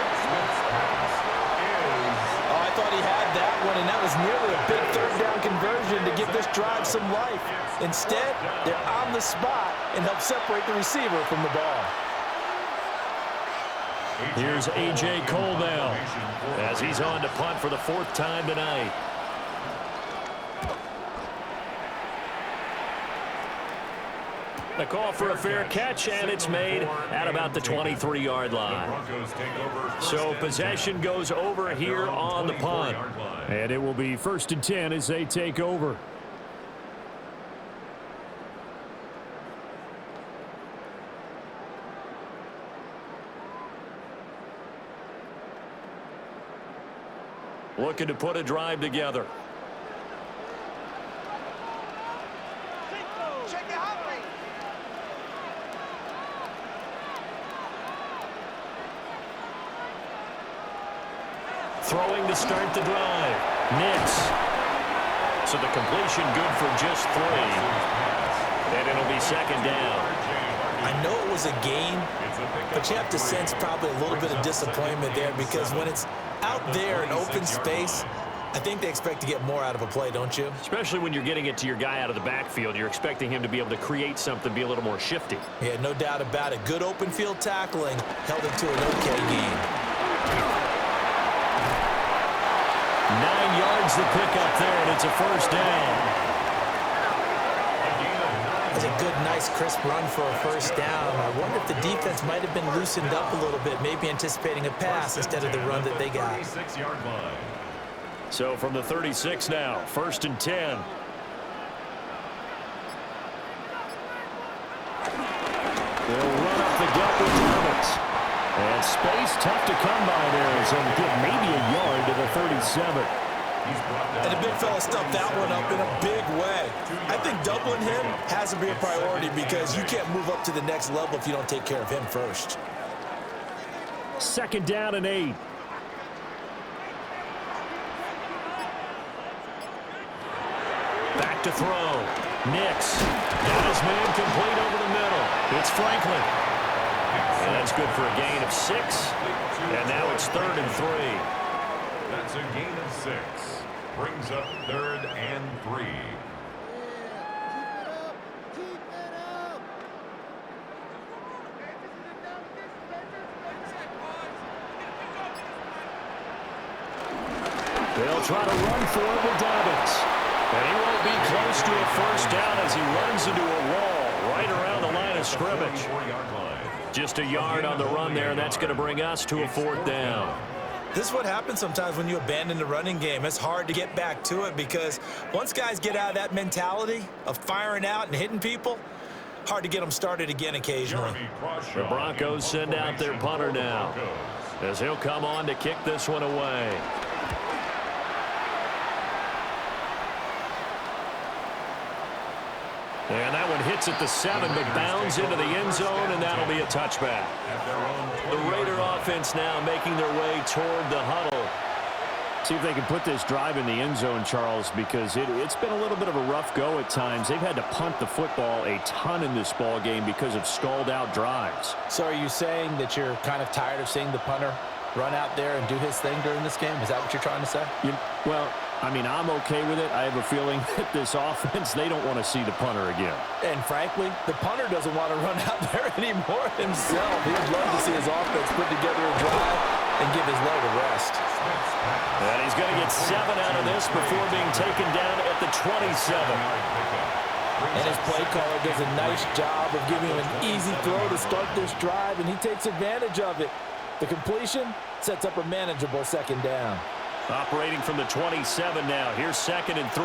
Oh, I thought he had that one, and that was nearly a big 3rd down conversion to give this drive some life. Instead, they're on the spot and help separate the receiver from the ball. Here's A.J. Cole now as he's on to punt for the 4th time tonight. The call for a fair catch, and it's made at about the 23-yard line. So possession goes over here on the punt. And it will be 1st and 10 as they take over. Looking to put a drive together. Throwing to start the drive. Nix. So the completion good for just 3. And it'll be 2nd down. I know it was a gain, but you have to sense probably a little bit of disappointment there because when it's out there in open space, I think they expect to get more out of a play, don't you? Especially when you're getting it to your guy out of the backfield. You're expecting him to be able to create something, be a little more shifty. Yeah, no doubt about it. Good open field tackling held him to an okay gain. 9 yards to pick up there, and it's a 1st down. That's a good, nice, crisp run for a 1st down. I wonder if the defense might have been loosened up a little bit, maybe anticipating a pass instead of the run that they got. So from the 36 now, 1st and 10. They'll run up the gut with Thomas. And space tough to come by there as he'll get maybe a yard to the 37. And the big fella stuffed that one up in a big way. I think doubling him has to be a priority because you can't move up to the next level if you don't take care of him first. 2nd down and 8. Back to throw. Nix. Got his man complete over the middle. It's Franklin. And that's good for a gain of 6. And now it's 3rd and 3. That's a gain of 6. Brings up 3rd and 3. They'll try to run for it with Dobbins. And he won't be close to a 1st down as he runs into a wall right around the line of scrimmage. Just a yard on the run there, and that's going to bring us to a 4th down. This is what happens sometimes when you abandon the running game. It's hard to get back to it because once guys get out of that mentality of firing out and hitting people, hard to get them started again occasionally. The Broncos send out their punter now as he'll come on to kick this one away. And that one hits at the 7, but bounds into the end zone, and that'll be a touchback. The Raider offense now making their way toward the huddle. See if they can put this drive in the end zone, Charles, because it's been a little bit of a rough go at times. They've had to punt the football a ton in this ball game because of stalled-out drives. So are you saying that you're kind of tired of seeing the punter run out there and do his thing during this game? Is that what you're trying to say? Well, I mean, I'm okay with it. I have a feeling that this offense, they don't want to see the punter again. And frankly, the punter doesn't want to run out there anymore himself. He'd love to see his offense put together a drive and give his leg a rest. And he's going to get 7 out of this before being taken down at the 27. And his play caller does a nice job of giving him an easy throw to start this drive, and he takes advantage of it. The completion sets up a manageable second down. Operating from the 27 now. Here's 2nd and 3.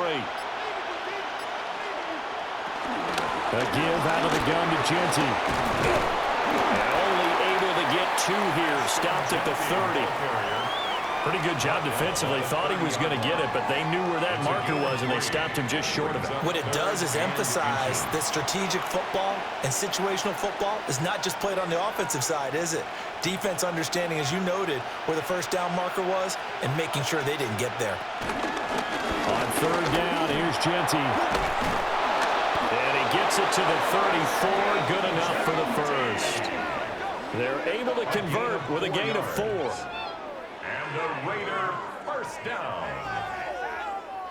A give out of the gun to Genty. And only able to get 2 here. Stopped at the 30. Pretty good job defensively. Thought he was going to get it, but they knew where that marker was, and they stopped him just short of it. What it does is emphasize that strategic football and situational football is not just played on the offensive side, is it? Defense understanding, as you noted, where the first down marker was and making sure they didn't get there. On 3rd down, here's Genty. And he gets it to the 34. Good enough for the first. They're able to convert with a gain of 4. And the Raider first down.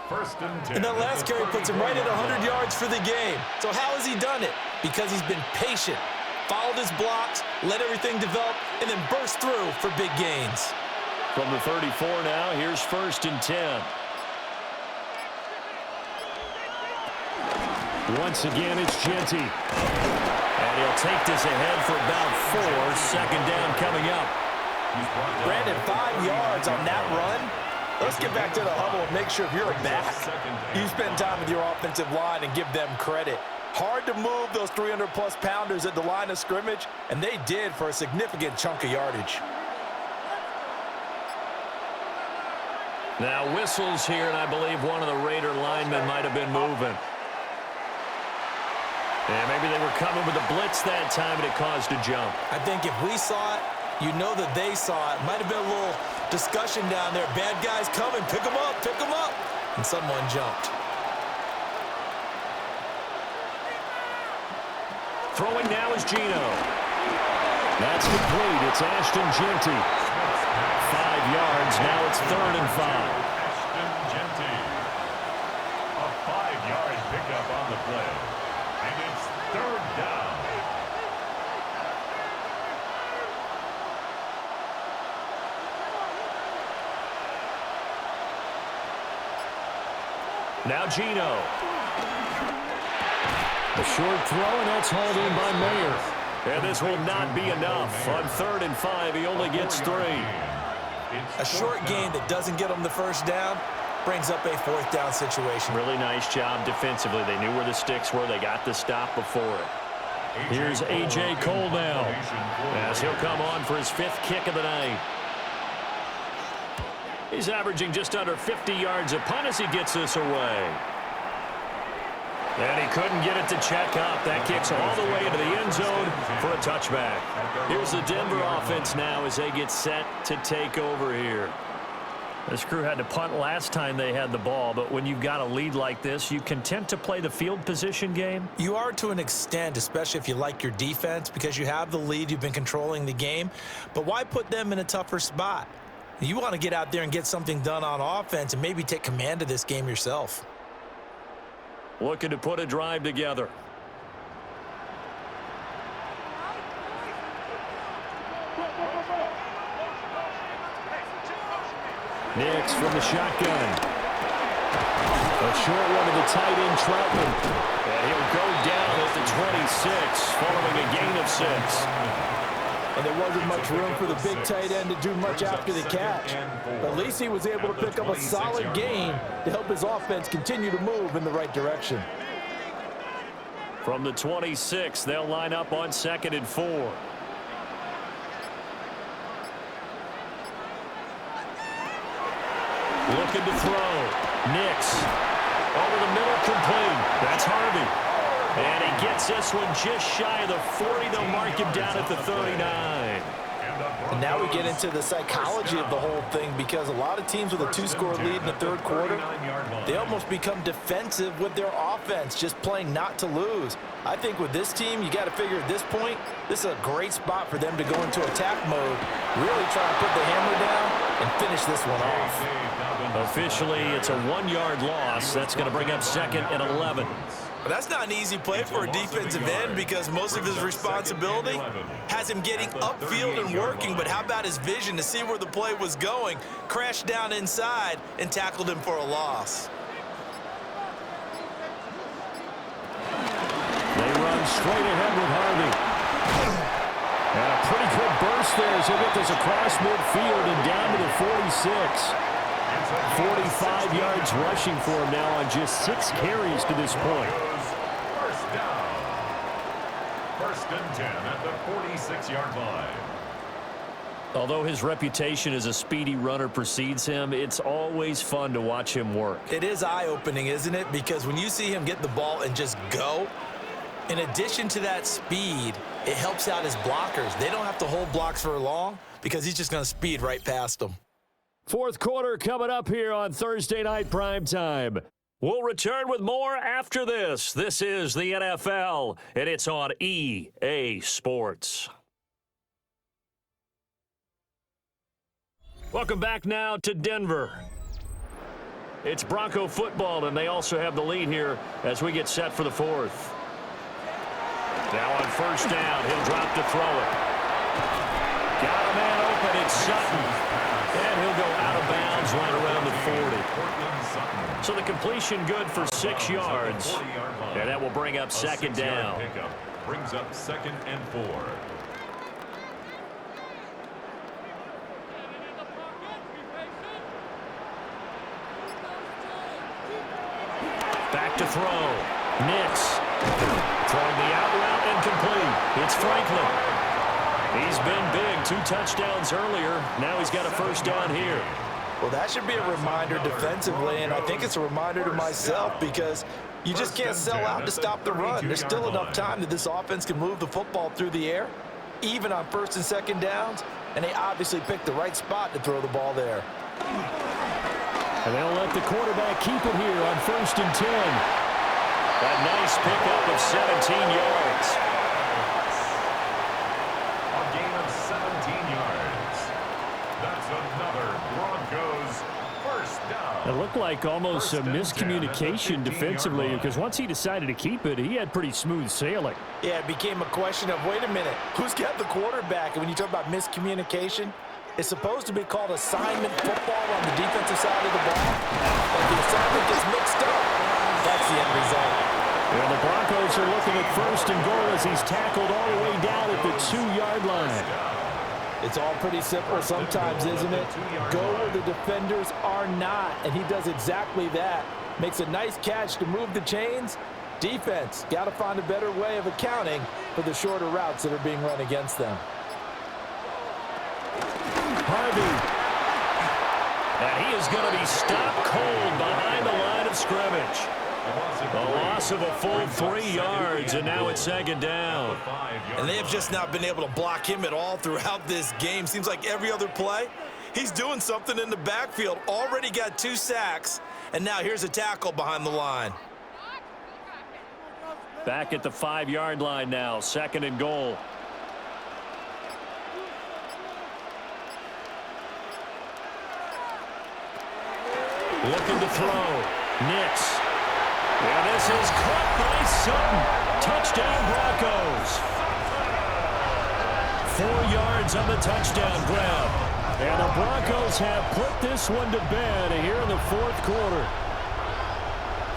1st and 10. And that last carry puts him right at 100 yards for the game. So how has he done it? Because he's been patient, followed his blocks, let everything develop, and then burst through for big gains. From the 34 now, here's 1st and 10. Once again, it's Genty. And he'll take this ahead for about 4. 2nd down coming up. Brandon, 5 yards on that run. Let's get back to the huddle and make sure if you're a back, you spend time with your offensive line and give them credit. Hard to move those 300-plus pounders at the line of scrimmage, and they did for a significant chunk of yardage. Now whistles here, and I believe one of the Raider linemen might have been moving. And maybe they were coming with a blitz that time, and it caused a jump. I think if we saw it, you know that they saw it. Might have been a little discussion down there. Bad guys coming. Pick them up. Pick them up. And someone jumped. Throwing now is Geno. That's complete. It's Ashton Genty. 5 yards. Now it's 3rd and 5. Ashton Genty. A 5-yard pickup on the play. And it's 3rd down. Now Geno. A short throw, and that's hauled in by Mayer. And this will not be enough. On 3rd and 5, he only gets 3. A short gain that doesn't get them the first down brings up a 4th down situation. Really nice job defensively. They knew where the sticks were. They got the stop before it. Here's A.J. Cole now, as he'll come on for his 5th kick of the night. He's averaging just under 50 yards a punt as he gets this away. And he couldn't get it to check up. That kicks all the way into the end zone for a touchback. Here's the Denver offense now as they get set to take over here. This crew had to punt last time they had the ball, but when you've got a lead like this, you content to play the field position game? You are to an extent, especially if you like your defense, because you have the lead, you've been controlling the game. But why put them in a tougher spot? You want to get out there and get something done on offense and maybe take command of this game yourself. Looking to put a drive together. Nix from the shotgun. A short one to the tight end, Troutman. And he'll go down at the 26, following a gain of 6. And there wasn't much room for the big tight end to do much after the catch. But at least he was able to pick up a solid gain to help his offense continue to move in the right direction. From the 26, they'll line up on 2nd and 4. Looking to throw. Nix. Over the middle, complete. That's Harvey. And he gets this one just shy of the 40. They'll mark him down at the 39. And now we get into the psychology of the whole thing, because a lot of teams with a 2-score lead in the 3rd quarter, they almost become defensive with their offense, just playing not to lose. I think with this team, you got to figure at this point, this is a great spot for them to go into attack mode, really try to put the hammer down and finish this one off. Officially, it's a 1-yard loss. That's going to bring up 2nd and 11. But that's not an easy play for a defensive end because most of his responsibility has him getting upfield and working, but how about his vision to see where the play was going, crashed down inside, and tackled him for a loss. They run straight ahead with Harvey. And a pretty good burst there as he'll get this across midfield and down to the 46. 45 yards rushing for him now on just 6 carries to this point. First down. First and 10 at the 46-yard line. Although his reputation as a speedy runner precedes him, it's always fun to watch him work. It is eye-opening, isn't it? Because when you see him get the ball and just go, in addition to that speed, it helps out his blockers. They don't have to hold blocks for long because he's just going to speed right past them. Fourth quarter coming up here on Thursday Night Primetime. We'll return with more after this. This is the NFL, and it's on EA Sports. Welcome back now to Denver. It's Bronco football, and they also have the lead here as we get set for the fourth. Now on first down, he'll drop to throw it. Got a man open, it's Sutton. And he'll go out of bounds right around the 40. So the completion good for 6 yards. And that will bring up second down. Brings up 2nd and 4. Back to throw. Nix. Throwing the out route incomplete. It's Franklin. He's been big. 2 touchdowns earlier. Now he's got a first down here. Well, that should be a reminder defensively, and I think it's a reminder to myself because you just can't sell out to stop the run. There's still enough time that this offense can move the football through the air, even on first and second downs, and they obviously picked the right spot to throw the ball there. And they'll let the quarterback keep it here on first and 10. A nice pickup of 17 yards. A gain of 17 yards. That's another Broncos first down. It looked like almost a miscommunication defensively because once he decided to keep it, he had pretty smooth sailing. Yeah, it became a question of, wait a minute, who's got the quarterback? And when you talk about miscommunication, it's supposed to be called assignment football on the defensive side of the ball. But the assignment gets mixed up. That's the end result. And the Broncos are looking at first and goal as he's tackled all the way down at the 2-yard line. It's all pretty simple sometimes, isn't it? Go where the defenders are not, and he does exactly that. Makes a nice catch to move the chains. Defense, got to find a better way of accounting for the shorter routes that are being run against them. Harvey. And he is going to be stopped cold behind the line of scrimmage. A loss of a full 3 yards, and now it's second down. And they have just not been able to block him at all throughout this game. Seems like every other play, he's doing something in the backfield. Already got 2 sacks, and now here's a tackle behind the line. Back at the 5-yard line now, second and goal. Looking to throw. Nix. Yeah, this is caught by Sutton. Touchdown, Broncos. 4 yards on the touchdown grab. And the Broncos have put this one to bed here in the fourth quarter.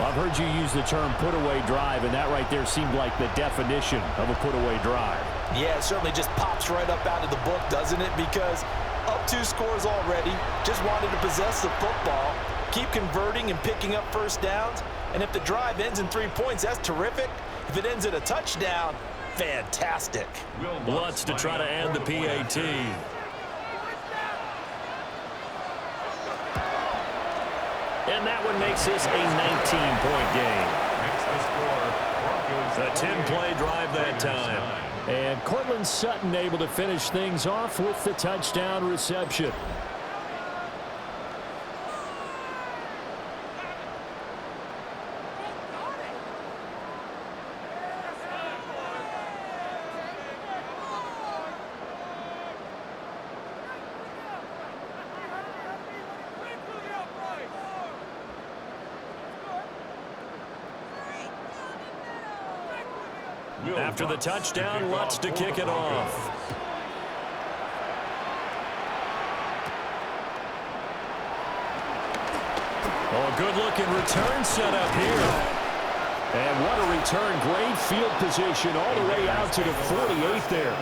I've heard you use the term put-away drive, and that right there seemed like the definition of a put-away drive. Yeah, it certainly just pops right up out of the book, doesn't it? Because up 2 scores already, just wanted to possess the football, keep converting and picking up first downs. And if the drive ends in 3 points, that's terrific. If it ends in a touchdown, fantastic. Lutz to try to end the PAT. And that one makes this a 19-point game. A 10-play drive that time. And Cortland Sutton able to finish things off with the touchdown reception. After the touchdown, Lutz to kick it off. Oh, a good-looking return set up here. And what a return. Great field position all the way out to the 48 there.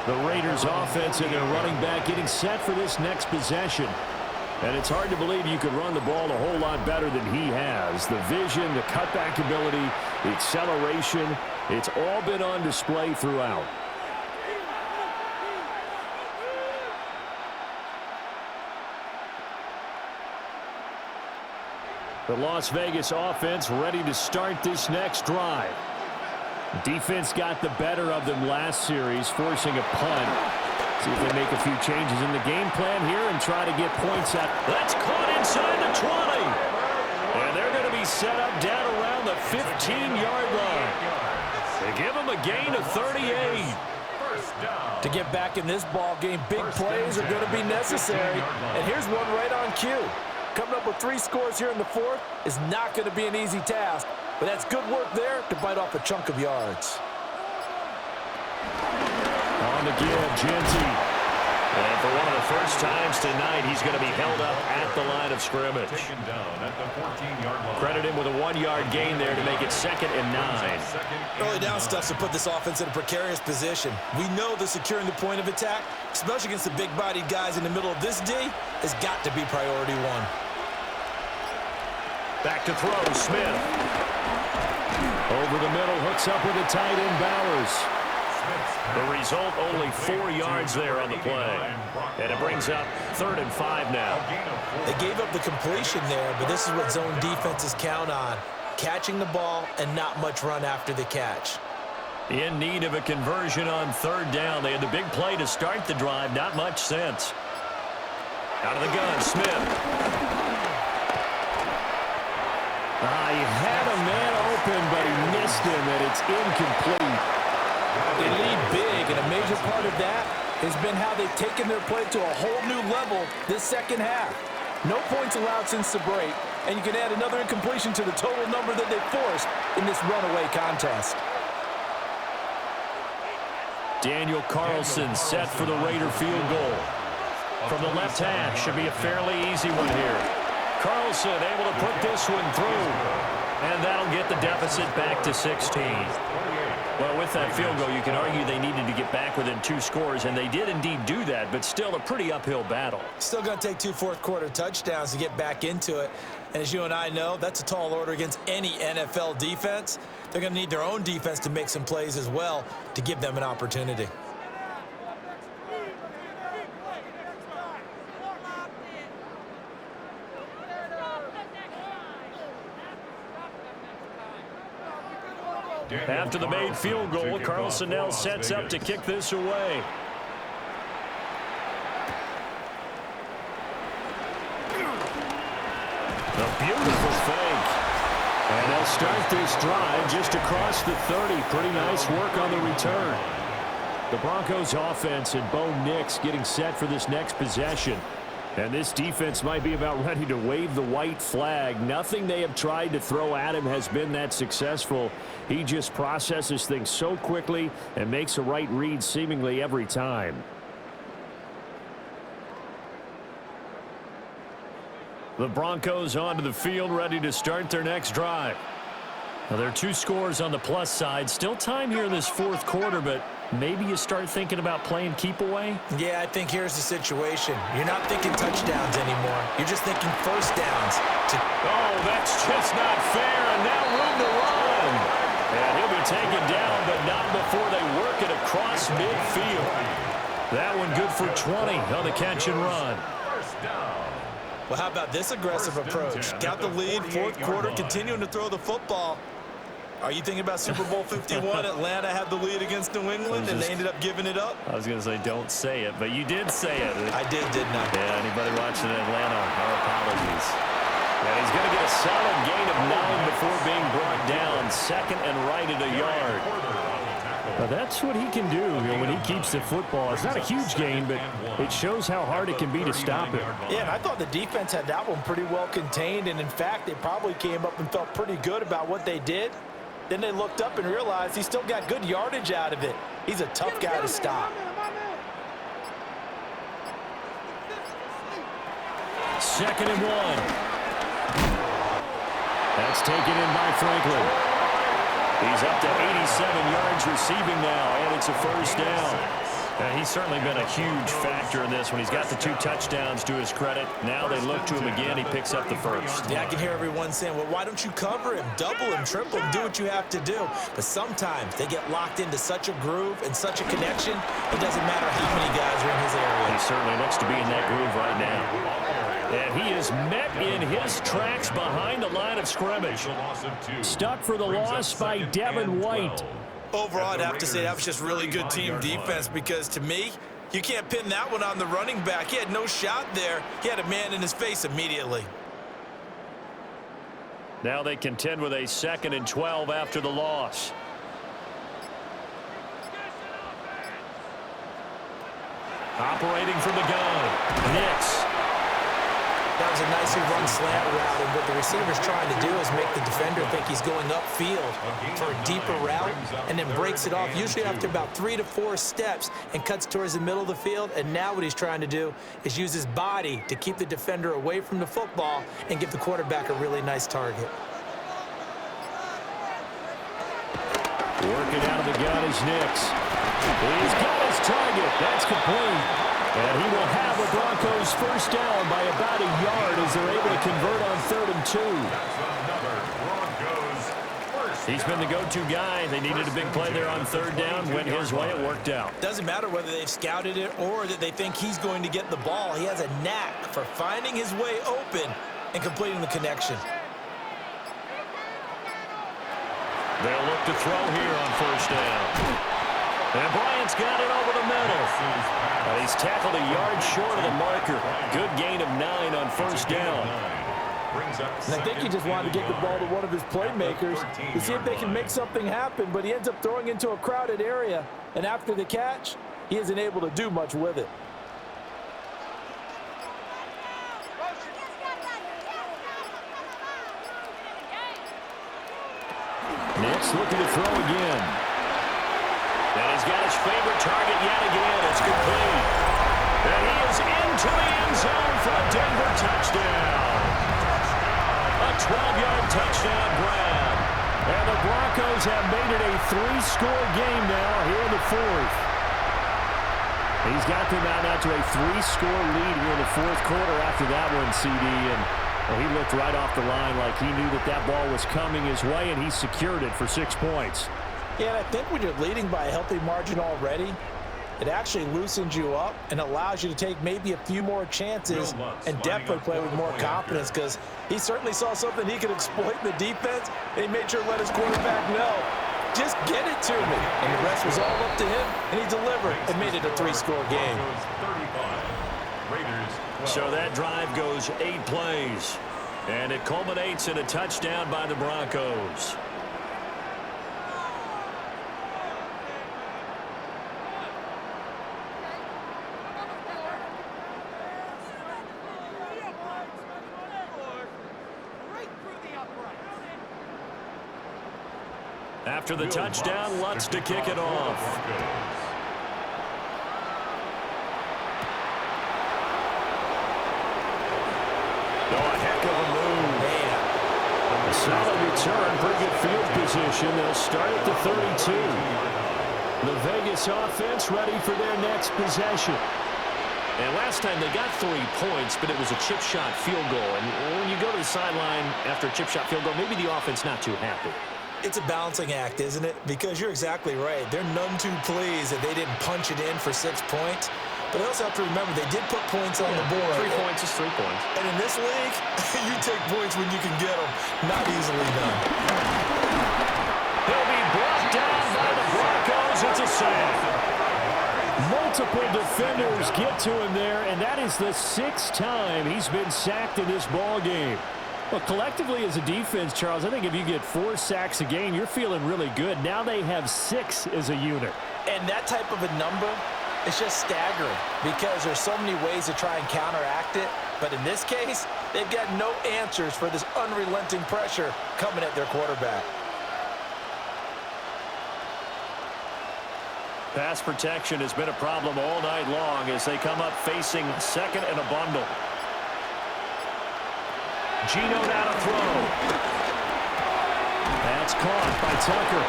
The Raiders offense and their running back getting set for this next possession. And it's hard to believe you could run the ball a whole lot better than he has. The vision, the cutback ability, the acceleration, it's all been on display throughout. The Las Vegas offense ready to start this next drive. Defense got the better of them last series, forcing a punt. See if they make a few changes in the game plan here and try to get points out. That's caught inside the 20. And they're going to be set up down around the 15-yard line. They give them a gain of 38. To get back in this ball game, big plays are going to be necessary. And here's one right on cue. Coming up with 3 scores here in the fourth is not going to be an easy task, but that's good work there to bite off a chunk of yards. On the give, Genty. And for one of the first times tonight, he's going to be held up at the line of scrimmage. Credit him with a 1-yard gain there to make it 2nd and 9. Early down stuff to put this offense in a precarious position. We know that securing the point of attack, especially against the big-bodied guys in the middle of this D, has got to be priority 1. Back to throw, Smith. Over the middle, hooks up with the tight end, Bowers. The result, only 4 yards there on the play. And it brings up 3rd and 5 now. They gave up the completion there, but this is what zone defenses count on. Catching the ball and not much run after the catch. In need of a conversion on 3rd down. They had the big play to start the drive. Not much sense. Out of the gun, Smith. He had a man open, but he missed him, and it's incomplete. They lead big, and a major part of that has been how they've taken their play to a whole new level this second half. No points allowed since the break, and you can add another incompletion to the total number that they forced in this runaway contest. Daniel Carlson set for the Raider field goal. From the left hash, should be a fairly easy one here. Carlson able to put this one through, and that'll get the deficit back to 16. Well, with that field goal, you can argue they needed to get back within 2 scores, and they did indeed do that, but still a pretty uphill battle. Still going to take 2 fourth-quarter touchdowns to get back into it. And as you and I know, that's a tall order against any NFL defense. They're going to need their own defense to make some plays as well to give them an opportunity. After the made field goal, Carlson now sets up to kick this away. A beautiful fake. And they'll start this drive just across the 30. Pretty nice work on the return. The Broncos offense and Bo Nix getting set for this next possession. And this defense might be about ready to wave the white flag. Nothing they have tried to throw at him has been that successful. He just processes things so quickly and makes a right read seemingly every time. The Broncos onto the field, ready to start their next drive. Now, there are 2 scores on the plus side. Still time here in this 4th quarter, but maybe you start thinking about playing keep away? Yeah, I think here's the situation. You're not thinking touchdowns anymore. You're just thinking first downs. Oh, that's just not fair, and now room to run. And he'll be taken down, but not before they work it across midfield. That one good for 20 on the catch and run. Well, how about this aggressive approach? Got the lead, 4th quarter, continuing to throw the football. Are you thinking about Super Bowl 51? Atlanta had the lead against New England, and they ended up giving it up? I was going to say don't say it, but you did say it. I did, didn't I? Yeah, anybody watching Atlanta, our apologies. And he's going to get a solid gain of 9 before being brought down. 2nd and right at a yard. Now that's what he can do, when he keeps the football. It's not a huge gain, but it shows how hard it can be to stop him. Yeah, and I thought the defense had that one pretty well contained, and in fact, they probably came up and felt pretty good about what they did. Then they looked up and realized he still got good yardage out of it. He's a tough guy to stop. Second and 1. That's taken in by Franklin. He's up to 87 yards receiving now, and it's a first down. He's certainly been a huge factor in this when he's got the 2 touchdowns to his credit. Now they look to him again. He picks up the first. Yeah, I can hear everyone saying, well, why don't you cover him, double him, triple him, do what you have to do. But sometimes they get locked into such a groove and such a connection, it doesn't matter how many guys are in his area. He certainly looks to be in that groove right now. And he is met in his tracks behind the line of scrimmage. Stuck for the loss by Devin White. Overall, I'd have to say that was just really good team defense because, to me, you can't pin that one on the running back. He had no shot there. He had a man in his face immediately. Now they contend with a 2nd and 12 after the loss. Operating from the gun, Nix. That was a nicely run slant route, and what the receiver's trying to do is make the defender think he's going upfield for a deeper route and then breaks it off, usually after about 3 to 4 steps, and cuts towards the middle of the field. And now what he's trying to do is use his body to keep the defender away from the football and give the quarterback a really nice target. Working out of the gun is Nix. He's got his target. That's complete. And he will have the Broncos first down by about a yard as they're able to convert on 3rd and 2. He's been the go-to guy. They needed a big play there on 3rd down. Went his way. It worked out. Doesn't matter whether they've scouted it or that they think he's going to get the ball. He has a knack for finding his way open and completing the connection. They'll look to throw here on 1st down. And Bryant's got it over the middle. He's tackled a yard short of the marker. Good gain of 9 on 1st down. And I think he just wanted to get the ball to one of his playmakers to see if they can make something happen, but he ends up throwing into a crowded area. And after the catch, he isn't able to do much with it. Nix looking to throw again. And he's got his favorite target yet again. It's complete. And he is into the end zone for a Denver touchdown. A 12-yard touchdown grab. And the Broncos have made it a 3-score game now here in the 4th. He's got them out now to a 3-score lead here in the 4th quarter after that one, CD. And well, he looked right off the line like he knew that that ball was coming his way, and he secured it for 6 points. Yeah, and I think when you're leading by a healthy margin already, it actually loosens you up and allows you to take maybe a few more chances and definitely play with more confidence, because he certainly saw something he could exploit in the defense, and he made sure to let his quarterback know, just get it to me. And the rest was all up to him, and he delivered and made it a 3-score game. So that drive goes 8 plays, and it culminates in a touchdown by the Broncos. After the touchdown, Lutz to kick it off. Oh, a heck of a move. Man. A solid return, pretty good field position. They'll start at the 32. The Vegas offense ready for their next possession. And last time they got 3 points, but it was a chip shot field goal. And when you go to the sideline after a chip shot field goal, maybe the offense not too happy. It's a balancing act, isn't it? Because you're exactly right. They're none too pleased that they didn't punch it in for 6 points. But they also have to remember they did put points on the board. 3 points is 3 points. And in this league, you take points when you can get them. Not easily done. He'll be brought down by the Broncos. It's a sack. Multiple defenders get to him there, and that is the 6th time he's been sacked in this ball game. Well, collectively as a defense, Charles, I think if you get 4 sacks a game, you're feeling really good. Now they have 6 as a unit. And that type of a number, it's just staggering because there's so many ways to try and counteract it. But in this case, they've got no answers for this unrelenting pressure coming at their quarterback. Pass protection has been a problem all night long as they come up facing second and a bundle. Gino now to throw. That's caught by Tucker.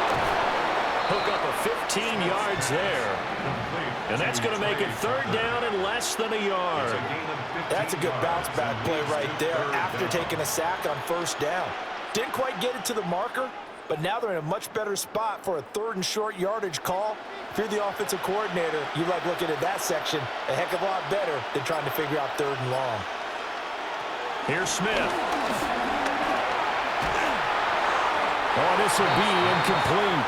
Hook up a 15 yards there. And that's going to make it third down and less than a yard. That's a good bounce back play right there after taking a sack on first down. Didn't quite get it to the marker, but now they're in a much better spot for a third and short yardage call. If you're the offensive coordinator, you like looking at that section a heck of a lot better than trying to figure out third and long. Here's Smith. Oh, this will be incomplete.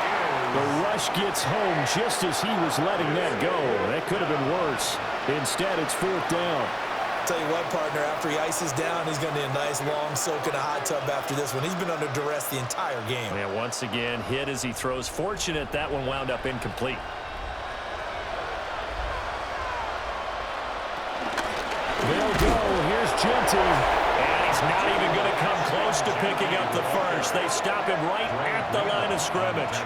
The rush gets home just as he was letting that go. That could have been worse. Instead, it's fourth down. Tell you what, partner, after he ices down, he's going to need a nice long soak in a hot tub after this one. He's been under duress the entire game. And once again, hit as he throws. Fortunate that one wound up incomplete. They'll go. Here's Genty. And he's not even going to come close to picking up the first. They stop him right at the line of scrimmage.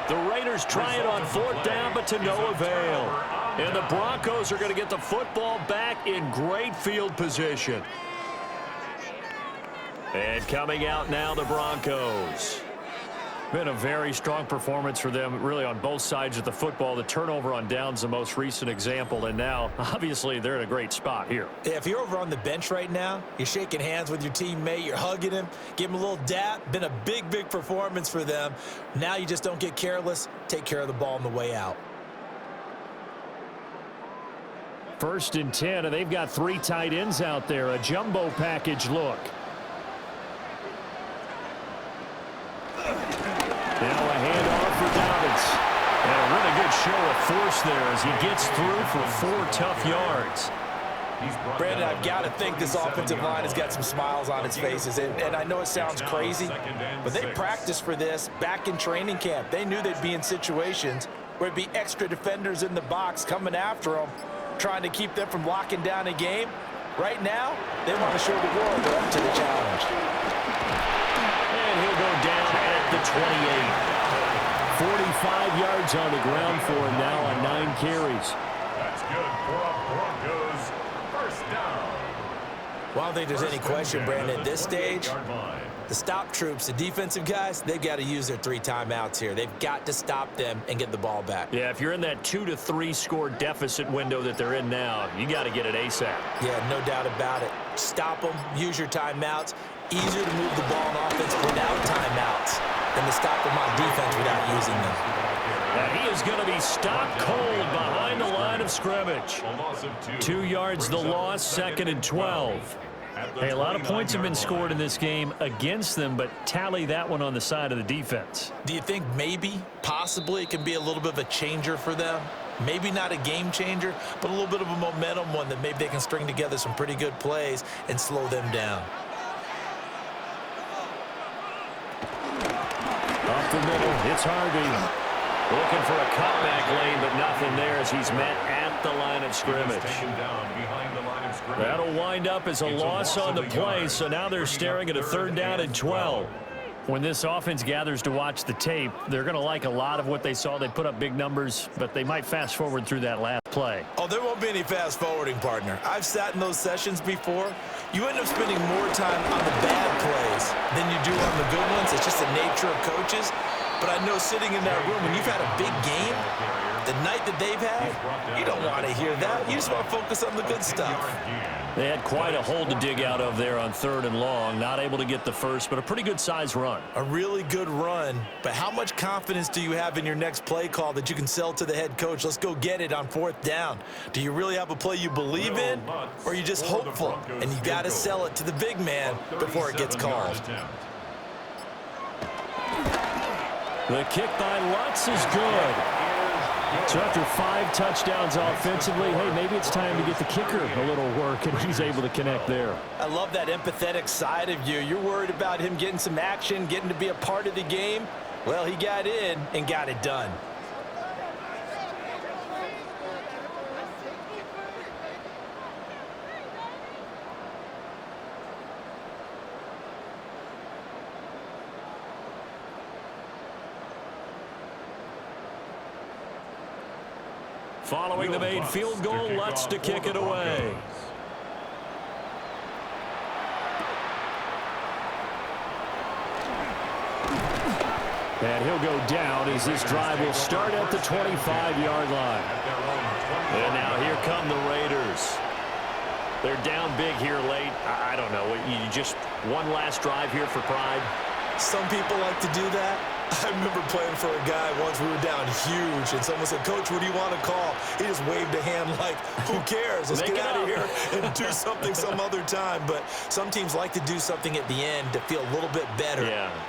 The Raiders try it on fourth down, but to no avail. And the Broncos are going to get the football back in great field position. And coming out now, the Broncos. Been a very strong performance for them, really, on both sides of the football. The turnover on downs, the most recent example, and now, obviously, they're in a great spot here. Yeah, if you're over on the bench right now, you're shaking hands with your teammate, you're hugging him, give him a little dap. Been a big, big performance for them. Now you just don't get careless. Take care of the ball on the way out. First and 10, and they've got three tight ends out there. A jumbo package look. Now a handoff for Dobbins. And a really good show of force there as he gets through for 4 tough yards. Brandon, I've got to think this offensive line has got some smiles on its faces. And I know it sounds crazy, but they practiced for this back in training camp. They knew they'd be in situations where it'd be extra defenders in the box coming after them, trying to keep them from locking down a game. Right now, they want to show the world they're up to the challenge. And he'll go down at the 28. 45 yards on the ground for him now on 9 carries. That's good for a Broncos first down. Well, I don't think there's any question, Brandon, at this stage, the stop troops, the defensive guys, they've got to use their 3 timeouts here. They've got to stop them and get the ball back. Yeah, if you're in that 2 to 3 score deficit window that they're in now, you got to get it ASAP. Yeah, no doubt about it. Stop them, use your timeouts. Easier to move the ball on offense without timeouts than to stop them on defense without using them. And he is going to be stopped cold behind the line of scrimmage. 2 yards the loss, second and 12. Hey, a lot of points have been scored in this game against them, but tally that one on the side of the defense. Do you think maybe, possibly, it can be a little bit of a changer for them? Maybe not a game changer, but a little bit of a momentum one that maybe they can string together some pretty good plays and slow them down. Up the middle, it's Harvey. Looking for a cutback lane, but nothing there as he's met at the line of scrimmage. That'll wind up as a loss on the play, so now they're staring at a third down and 12. When this offense gathers to watch the tape, they're going to like a lot of what they saw. They put up big numbers, but they might fast forward through that last play. Oh, there won't be any fast forwarding, partner. I've sat in those sessions before. You end up spending more time on the bad plays than you do on the good ones. It's just the nature of coaches. But I know sitting in that room, when you've had a big game, the night that they've had, you don't want to hear that. You just want to focus on the good stuff. They had quite a hole to dig out of there on third and long. Not able to get the first, but a pretty good size run. A really good run. But how much confidence do you have in your next play call that you can sell to the head coach? Let's go get it on fourth down. Do you really have a play you believe in, or are you just hopeful? And you got to sell it to the big man before it gets called. The kick by Lutz is good. So after 5 touchdowns offensively, hey, maybe it's time to get the kicker a little work, and he's able to connect there. I love that empathetic side of you. You're worried about him getting some action, getting to be a part of the game. Well, he got in and got it done. Following the made field goal, Lutz to kick it away. And he'll go down as this drive will start at the 25-yard line. And now here come the Raiders. They're down big here late. I don't know. You just one last drive here for pride. Some people like to do that. I remember playing for a guy once. We were down huge, and someone said, "Coach, what do you want to call?" He just waved a hand like, "Who cares? Let's get out of here and do something some other time." But some teams like to do something at the end to feel a little bit better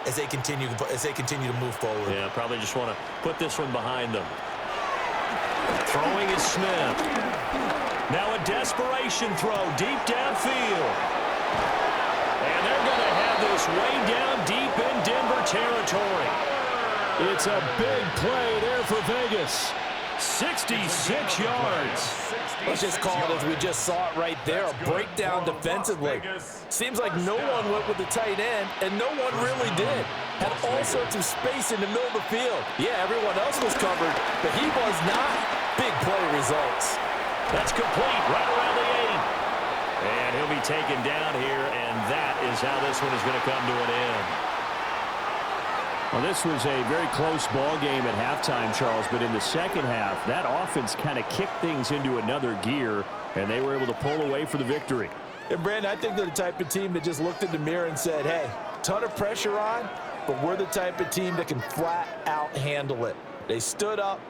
as they continue to move forward. Yeah, probably just want to put this one behind them. Throwing is Smith. Now a desperation throw deep downfield. And they're going to have this way down deep in Denver territory. It's a big play there for Vegas. 66 yards. Let's just call it as we just saw it right there, a breakdown defensively. Seems like no one went with the tight end, and no one really did. Had all sorts of space in the middle of the field. Yeah, everyone else was covered, but he was not. Big play results. That's complete right around the 8. And he'll be taken down here, and that is how this one is going to come to an end. Well, this was a very close ball game at halftime, Charles, but in the second half, that offense kind of kicked things into another gear, and they were able to pull away for the victory. And, Brandon, I think they're the type of team that just looked in the mirror and said, hey, ton of pressure on, but we're the type of team that can flat out handle it. They stood up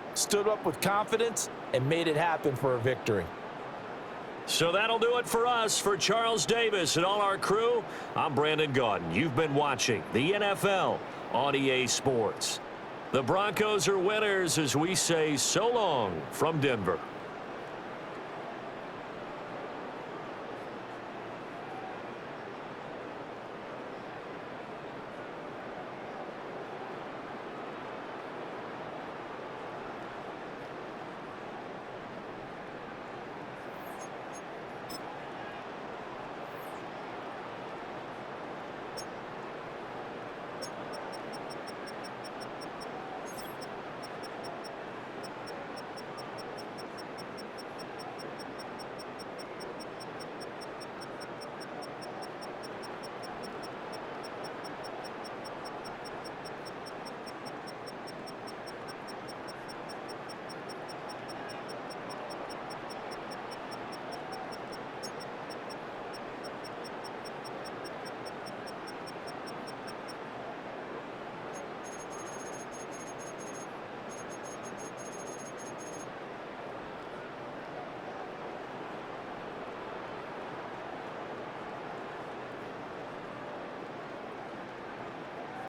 with confidence, and made it happen for a victory. So that'll do it for us. For Charles Davis and all our crew, I'm Brandon Gaudin. You've been watching the NFL on EA Sports. The Broncos are winners as we say so long from Denver.